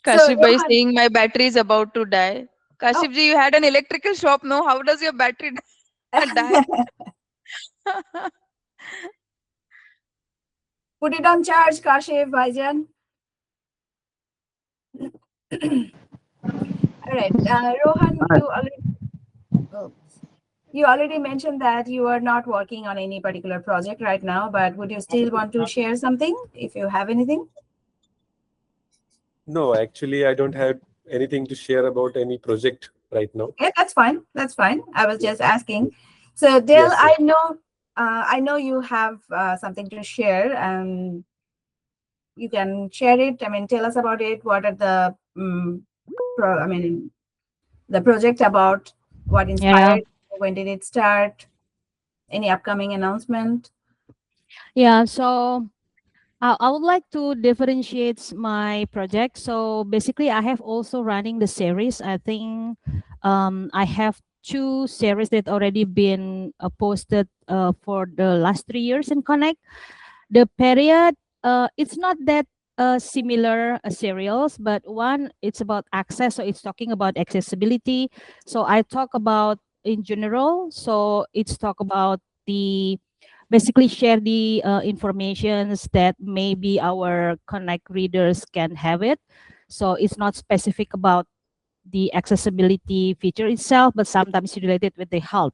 [SPEAKER 1] So
[SPEAKER 2] Kashif bhai
[SPEAKER 1] Rohan,
[SPEAKER 2] saying my battery is about to die.
[SPEAKER 1] oh,
[SPEAKER 2] Kashif ji, you had an electrical shop, no? How does your battery die?
[SPEAKER 1] put it on charge, Kashif Bhaijan. All right, Rohan, oh, you already mentioned that you are not working on any particular project right now, but would you still want to share something if you have anything?
[SPEAKER 5] No, actually, I don't have anything to share about any project right now.
[SPEAKER 1] Yeah, that's fine. That's fine. I was
[SPEAKER 5] Yeah.
[SPEAKER 1] just asking. So, Dale,
[SPEAKER 5] Yes, yes.
[SPEAKER 1] I know you have something to share, and you can share it. I mean, tell us about it. What are the, I mean, the project about? What
[SPEAKER 4] Yeah.
[SPEAKER 1] inspired? When did it start? Any upcoming announcement?
[SPEAKER 4] Yeah. So I would like to differentiate my project. So basically, I have also running the series. I think I have two series that already been posted for the last 3 years in Connect. The period, it's not that similar serials, but one it's about access, so it's talking about accessibility. So I talk about in general. So it's talk about the basically share the informations that maybe our Connect readers can have it. So it's not specific about the accessibility feature itself, but sometimes related with the health.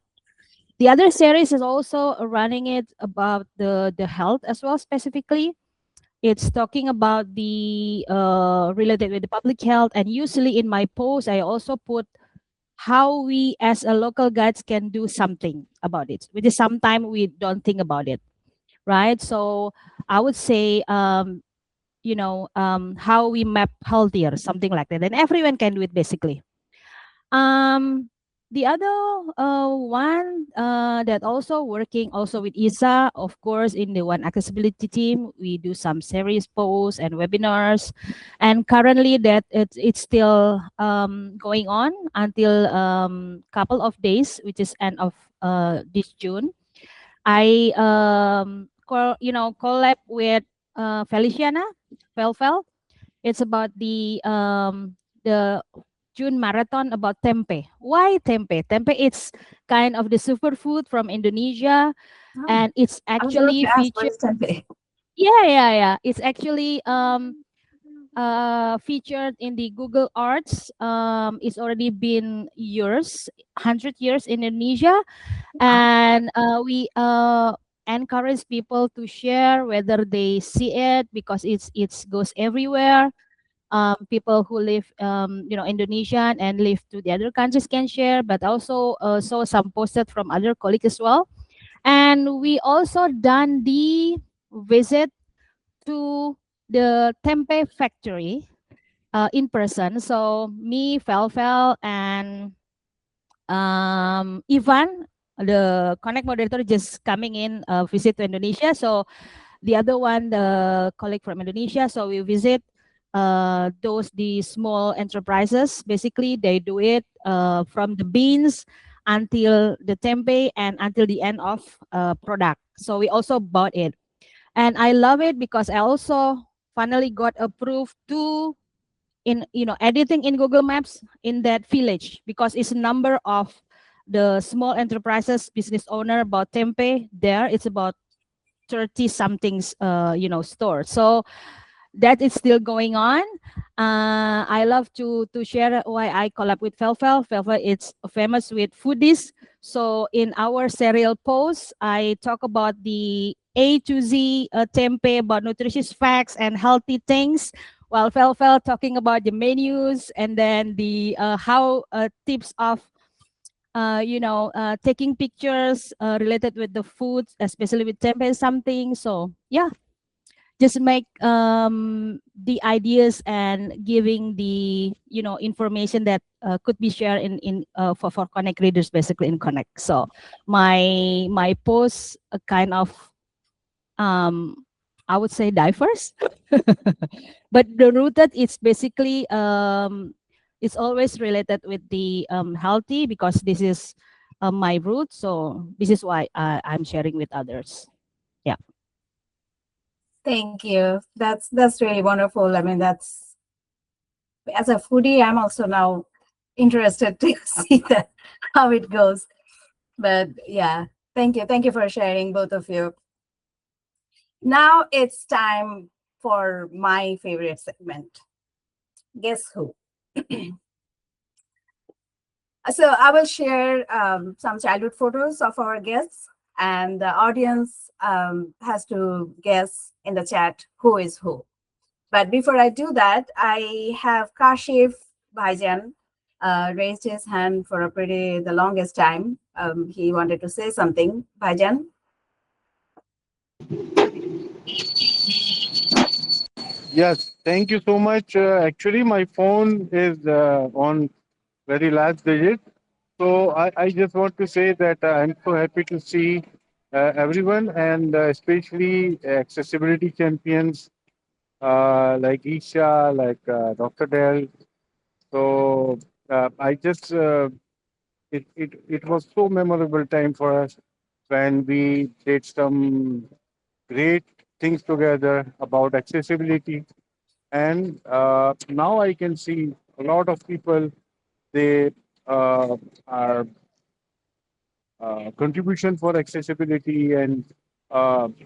[SPEAKER 4] The other series is also running it about the health as well specifically. It's talking about the related with the public health, and usually in my post I also put how we as a local guides can do something about it, which is sometimes we don't think about it, right? So I would say how we map healthier, something like that, and everyone can do it basically. um, the other one that also working also with ISA, of course, in the one accessibility team, we do some series posts and webinars, and currently that it's still going on until couple of days, which is end of this June. I collab with Feliciana Felfel. It's about the June marathon about tempe. Why tempe? Tempe it's kind of the superfood from Indonesia,
[SPEAKER 1] Oh,
[SPEAKER 4] and it's
[SPEAKER 1] I was about
[SPEAKER 4] actually
[SPEAKER 1] to ask, what
[SPEAKER 4] featured.
[SPEAKER 1] is tempeh?
[SPEAKER 4] Yeah, yeah, yeah. It's actually featured in the Google Arts. It's already been years, 100 years in Indonesia,
[SPEAKER 1] Wow.
[SPEAKER 4] and we encourage people to share whether they see it because it's goes everywhere. People who live Indonesian and live to the other countries can share, but also saw some posted from other colleagues as well. And we also done the visit to the tempe factory in person. So me, Fel, and Ivan, the Connect moderator, just coming in visit to Indonesia. So the other one, the colleague from Indonesia. So we visit the small enterprises. Basically, they do it from the beans until the tempeh and until the end of product. So we also bought it, and I love it because I also finally got approved to in editing in Google Maps in that village because it's a number of the small enterprises business owner about tempeh there. It's about 30 somethings stores. So that is still going on. I love to share why I collab with Felfel. Felfel it's famous with foodies. So in our serial post, I talk about the A to Z tempe about nutritious facts and healthy things, while Fel talking about the menus and then the how tips of taking pictures related with the food, especially with tempe something. So yeah, just make the ideas and giving the information that could be shared in for Connect readers basically in Connect. So my posts kind of I would say diverse, but the rooted it's basically it's always related with the healthy because this is my root. So this is why I'm sharing with others. Yeah.
[SPEAKER 1] Thank you. That's really wonderful. I mean, that's as a foodie, I'm also now interested to see that how it goes. But yeah, thank you for sharing, both of you. Now it's time for my favorite segment. Guess who? So I will share some childhood photos of our guests, and the audience has to guess in the chat who is who. But before I do that, I have Kashif Bhaijan raised his hand for the longest time. He wanted to say something. Bhaijan?
[SPEAKER 8] Yes, thank you so much. Actually, my phone is on very last digit. So I just want to say that I'm so happy to see everyone and especially accessibility champions like Isha, like Dr. Dell. So I just, it was so memorable time for us when we did some great things together about accessibility. And now I can see a lot of people, they are contribution for accessibility and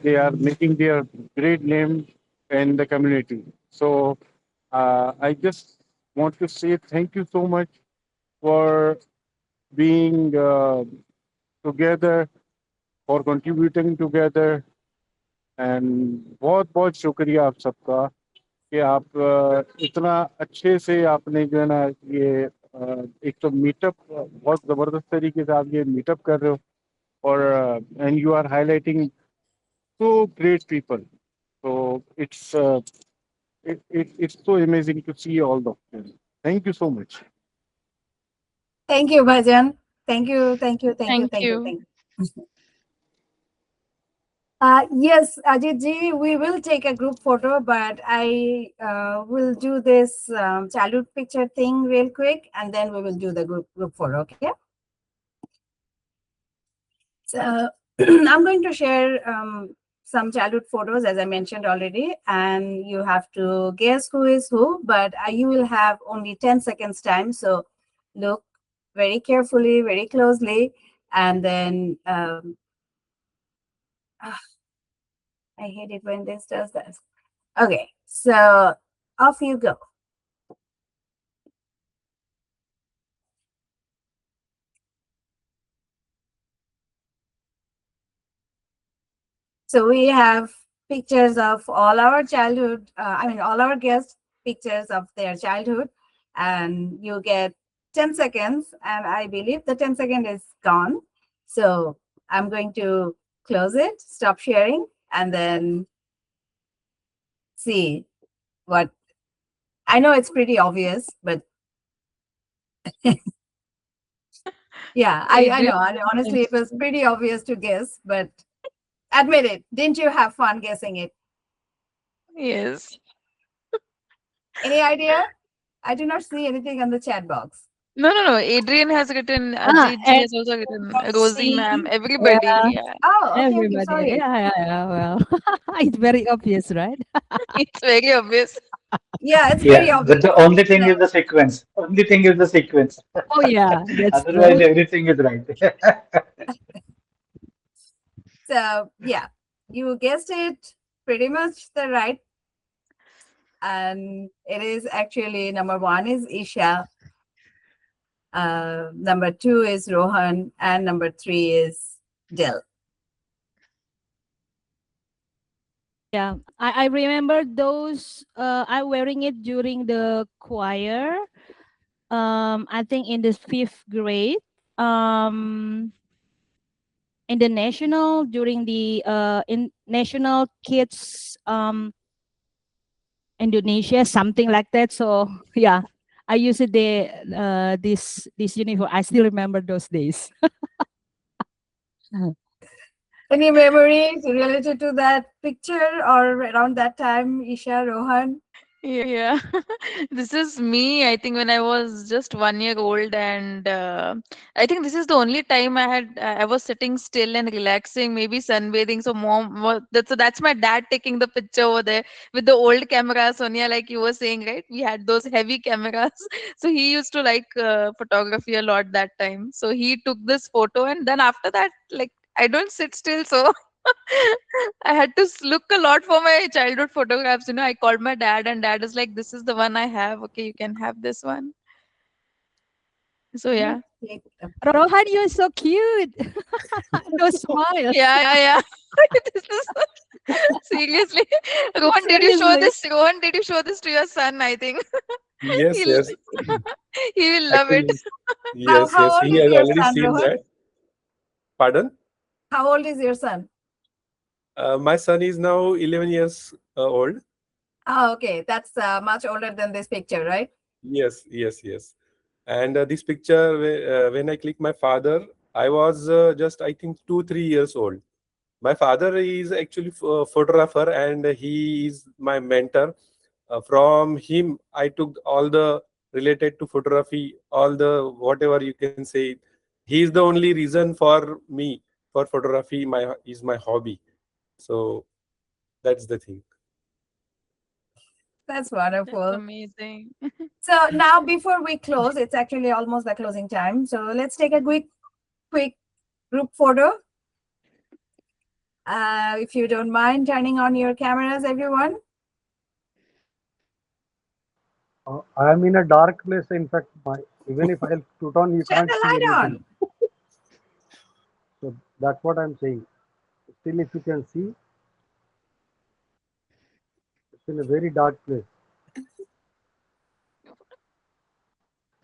[SPEAKER 8] they are making their great name in the community. So I just want to say thank you so much for being together, for contributing together. And बहुत बहुत शुक्रिया आप सबका कि आप इतना अच्छे से आपने जो है ना ये एक तो मीटअप बहुत ज़बरदस्त तरीके से आप ये मीटअप कर रहे हो और and you are highlighting so great people. So it's so amazing to see all of them. Thank you so much.
[SPEAKER 1] Thank you, Bhajan. Thank you, thank you, thank you,
[SPEAKER 2] Thank
[SPEAKER 1] thank you,
[SPEAKER 2] you.
[SPEAKER 1] thank you. Yes, Ajit ji, we will take a group photo, but I will do this childhood picture thing real quick, and then we will do the group photo. Okay. So I'm going to share some childhood photos, as I mentioned already, and you have to guess who is who. But you will have only 10 seconds time, so look very carefully, very closely, and then I hate it when this does this. Okay, so off you go. So we have pictures of all our childhood, all our guests, pictures of their childhood, and you get 10 seconds, and I believe the 10-second is gone. So I'm going to close it, stop sharing, and then see what, I know it's pretty obvious, but yeah, I know. Honestly, it was pretty obvious to guess, but admit it. Didn't you have fun guessing it?
[SPEAKER 2] Yes.
[SPEAKER 1] Any idea? I do not see anything on the chat box.
[SPEAKER 2] No. Adrian has written,
[SPEAKER 4] Ah,
[SPEAKER 2] Ajit ji has also written, Rosie
[SPEAKER 1] See?
[SPEAKER 2] ma'am,
[SPEAKER 4] yeah,
[SPEAKER 2] everybody. Yeah.
[SPEAKER 1] Oh, okay,
[SPEAKER 4] everybody.
[SPEAKER 1] sorry.
[SPEAKER 4] Yeah. Well, it's very obvious, right?
[SPEAKER 2] It's very obvious.
[SPEAKER 1] Yeah, it's very
[SPEAKER 9] Yeah,
[SPEAKER 1] obvious.
[SPEAKER 9] but the only thing is the sequence. Only thing is the sequence.
[SPEAKER 4] Oh yeah, that's
[SPEAKER 9] Otherwise,
[SPEAKER 4] true.
[SPEAKER 9] everything is right.
[SPEAKER 1] So yeah, you guessed it pretty much the right. And it is actually number 1 is Isha, number 2 is Rohan, and number 3 is Del.
[SPEAKER 4] Yeah, I remember those. I wearing it during the choir. I think in the fifth grade. Um, in the national during the in national kids Indonesia, something like that. So yeah, I used it the this uniform. I still remember those days.
[SPEAKER 1] Any memories related to that picture or around that time, Isha, Rohan?
[SPEAKER 2] Yeah, this is me. I think when I was just 1 year old, and I think this is the only time I was sitting still and relaxing, maybe sunbathing. So that's my dad taking the picture over there with the old camera, Sonia, like you were saying, right? We had those heavy cameras, so he used to like photography a lot that time. So he took this photo, and then after that, like I don't sit still, so I had to look a lot for my childhood photographs. I called my dad, and dad is like, "This is the one I have. Okay, you can have this one." So
[SPEAKER 1] Let's
[SPEAKER 2] yeah,
[SPEAKER 1] take a
[SPEAKER 4] Rohan, you're so cute. No smile.
[SPEAKER 2] yeah. This is seriously. Rohan, did you show
[SPEAKER 4] Seriously.
[SPEAKER 2] this? Rohan, did you show this to your son? I think
[SPEAKER 5] Yes,
[SPEAKER 2] he'll
[SPEAKER 5] yes.
[SPEAKER 2] he will love it.
[SPEAKER 5] Actually, yes,
[SPEAKER 1] how
[SPEAKER 5] yes.
[SPEAKER 1] old
[SPEAKER 5] He
[SPEAKER 1] is
[SPEAKER 5] has
[SPEAKER 1] your
[SPEAKER 5] already
[SPEAKER 1] son,
[SPEAKER 5] seen
[SPEAKER 1] Rohan?
[SPEAKER 5] that. Pardon?
[SPEAKER 1] How old is your son?
[SPEAKER 5] My son is now 11 years old.
[SPEAKER 1] Oh, okay. That's much older than this picture, right?
[SPEAKER 5] Yes, yes, yes. And this picture, when I click my father, I was just, I think, 2, 3 years old. My father is actually a photographer, and he is my mentor. From him, I took all the related to photography, all the whatever you can say. He is the only reason for me for photography. My is my hobby. So that's the thing.
[SPEAKER 1] That's
[SPEAKER 2] That's
[SPEAKER 1] wonderful.
[SPEAKER 2] amazing.
[SPEAKER 1] So now before we close, it's actually almost the closing time. So let's take a quick group photo. If you don't mind turning on your cameras, everyone.
[SPEAKER 3] I am in a dark place. In fact, even if I'll put on, you
[SPEAKER 1] Turn
[SPEAKER 3] can't
[SPEAKER 1] the
[SPEAKER 3] see
[SPEAKER 1] light
[SPEAKER 3] anything.
[SPEAKER 1] on.
[SPEAKER 3] So that's what I'm saying. Still, if you can see, it's in a very dark place.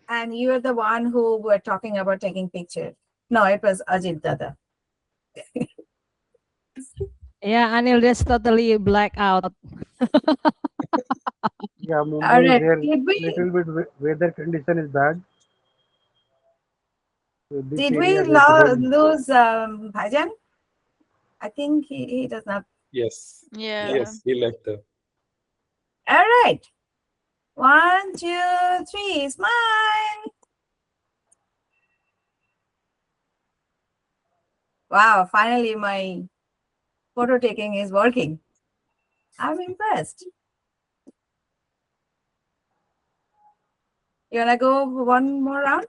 [SPEAKER 1] And you're the one who were talking about taking pictures. No, it was Ajit Dada.
[SPEAKER 4] Yeah, Anil, that's totally black out.
[SPEAKER 3] Yeah,
[SPEAKER 1] All
[SPEAKER 3] Mumbai is
[SPEAKER 1] right.
[SPEAKER 3] here.
[SPEAKER 1] Did we
[SPEAKER 3] Little bit weather condition is bad. So this
[SPEAKER 1] did we
[SPEAKER 3] area gets rain.
[SPEAKER 1] lose Bhajan? I think he does not.
[SPEAKER 5] Yes,
[SPEAKER 1] Yeah.
[SPEAKER 2] Yeah.
[SPEAKER 5] yes. He left.
[SPEAKER 1] All right. 1, 2, 3. Smile. Wow. Finally, my photo taking is working. I'm impressed. You wanna go one more round?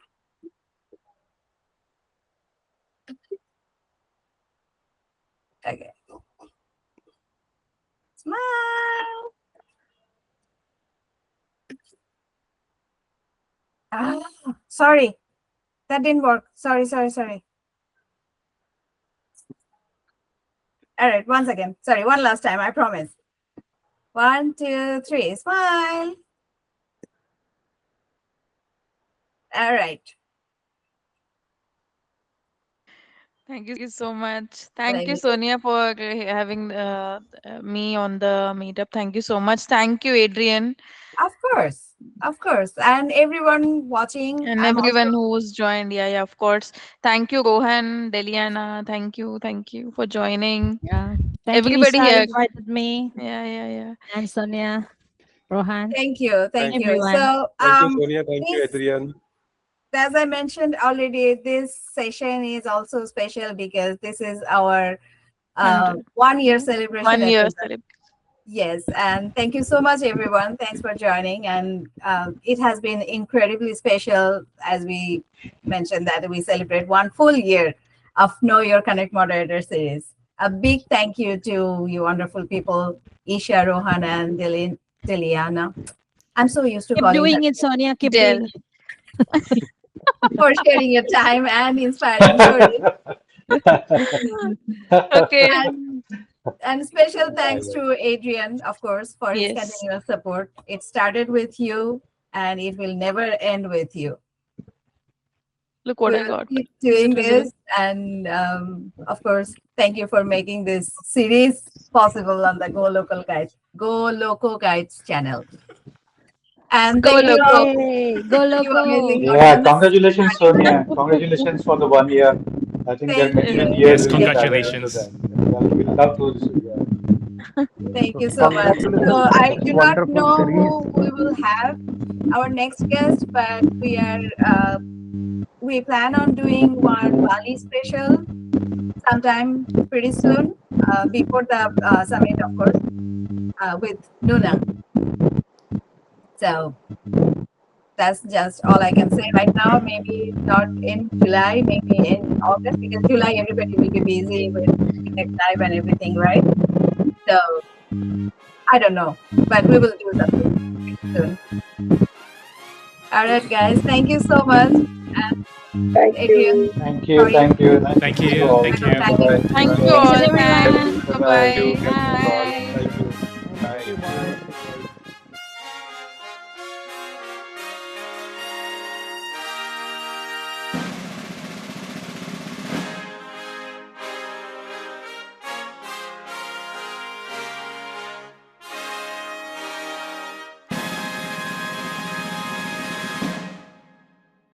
[SPEAKER 1] Okay. Smile. Ah, sorry, that didn't work. Sorry. All right, once again. Sorry, one last time. I promise. 1, 2, 3. Smile. All right.
[SPEAKER 2] Thank you so much. Thank
[SPEAKER 1] Thank
[SPEAKER 2] you,
[SPEAKER 1] you.
[SPEAKER 2] Sonia, for having me on the meetup. Thank you so much. Thank you, Adrian,
[SPEAKER 1] Of course. And everyone watching,
[SPEAKER 2] and
[SPEAKER 1] I'm also
[SPEAKER 2] everyone who's joined. Yeah, of course. Thank you, Rohan, Deliana. Thank you for joining.
[SPEAKER 4] Yeah. Thank you,
[SPEAKER 2] Everybody
[SPEAKER 4] Isa,
[SPEAKER 2] here.
[SPEAKER 4] invited me,
[SPEAKER 2] Yeah.
[SPEAKER 4] and Sonia, Rohan,
[SPEAKER 1] thank you.
[SPEAKER 5] Thank
[SPEAKER 1] Thank
[SPEAKER 5] you.
[SPEAKER 1] you.
[SPEAKER 4] everyone.
[SPEAKER 1] So
[SPEAKER 5] Thank you, Sonia. Thank you,
[SPEAKER 1] this,
[SPEAKER 5] Adrian.
[SPEAKER 1] as I mentioned already, this session is also special because this is our
[SPEAKER 2] 100.
[SPEAKER 1] 1 year
[SPEAKER 2] Yeah.
[SPEAKER 1] celebration
[SPEAKER 2] 1 year
[SPEAKER 1] episode.
[SPEAKER 2] celebration.
[SPEAKER 1] Yes, and thank you so much, everyone. Thanks for joining. And it has been incredibly special, as we mentioned, that we celebrate 1 full year of Know Your Connect Moderator series. A big thank you to you wonderful people, Isha, Rohan, and Deliana. I'm so used to
[SPEAKER 4] Keep
[SPEAKER 1] calling her
[SPEAKER 4] doing it, Sonia. Keep
[SPEAKER 2] Del.
[SPEAKER 4] doing it.
[SPEAKER 1] for sharing your time and inspiring stories.
[SPEAKER 2] Okay.
[SPEAKER 1] And And special
[SPEAKER 3] Yeah,
[SPEAKER 1] thanks
[SPEAKER 3] yeah.
[SPEAKER 1] to Adrian, of course, for his
[SPEAKER 2] Yes.
[SPEAKER 1] continuous support. It started with you and it will never end with you.
[SPEAKER 2] Look what
[SPEAKER 1] We
[SPEAKER 2] I
[SPEAKER 1] will
[SPEAKER 2] got.
[SPEAKER 1] keep
[SPEAKER 2] Is
[SPEAKER 1] doing
[SPEAKER 2] it visible?
[SPEAKER 1] this. And of course, thank you for making this series possible on the Go Loco Guides channel. And
[SPEAKER 2] Go
[SPEAKER 1] thank you,
[SPEAKER 2] Loco.
[SPEAKER 4] Yay! Go
[SPEAKER 1] you amazing
[SPEAKER 4] Loco!
[SPEAKER 9] Yeah,
[SPEAKER 1] audience.
[SPEAKER 9] congratulations, Sonia. Congratulations for the 1 year. I think there
[SPEAKER 1] Thank
[SPEAKER 9] may be a
[SPEAKER 1] you.
[SPEAKER 9] year
[SPEAKER 7] Yes,
[SPEAKER 9] will be
[SPEAKER 1] Thank
[SPEAKER 9] added
[SPEAKER 1] you.
[SPEAKER 9] into
[SPEAKER 7] congratulations.
[SPEAKER 9] that. We'll love to.
[SPEAKER 1] Thank
[SPEAKER 3] So
[SPEAKER 1] you so much. So
[SPEAKER 3] congratulations for
[SPEAKER 1] I
[SPEAKER 3] such
[SPEAKER 1] do not
[SPEAKER 3] wonderful
[SPEAKER 1] know
[SPEAKER 3] series.
[SPEAKER 1] who we will have our next guest, but we plan on doing one Bali special sometime pretty soon, before the summit, of course, with Nuna. So that's just all I can say right now. Maybe not in July, maybe in August, because July everybody will be busy with Connect Live and everything, right? So I don't know, but we will do something soon. All right, guys. Thank you so much. And
[SPEAKER 6] Thank
[SPEAKER 1] Adrian,
[SPEAKER 6] you.
[SPEAKER 9] Thank you.
[SPEAKER 1] sorry,
[SPEAKER 9] Thank you. Nice
[SPEAKER 7] Thank
[SPEAKER 9] meeting you
[SPEAKER 7] you.
[SPEAKER 9] all.
[SPEAKER 7] Thank
[SPEAKER 1] final
[SPEAKER 7] you.
[SPEAKER 9] Bye
[SPEAKER 1] timing.
[SPEAKER 9] bye.
[SPEAKER 2] Thank you
[SPEAKER 1] Thank
[SPEAKER 2] all,
[SPEAKER 1] you.
[SPEAKER 2] man.
[SPEAKER 9] Bye
[SPEAKER 2] Bye
[SPEAKER 9] bye.
[SPEAKER 7] Thank you.
[SPEAKER 2] bye.
[SPEAKER 3] Thank you all.
[SPEAKER 2] Bye.
[SPEAKER 3] Thank you.
[SPEAKER 7] Bye.
[SPEAKER 3] Thank you. Bye.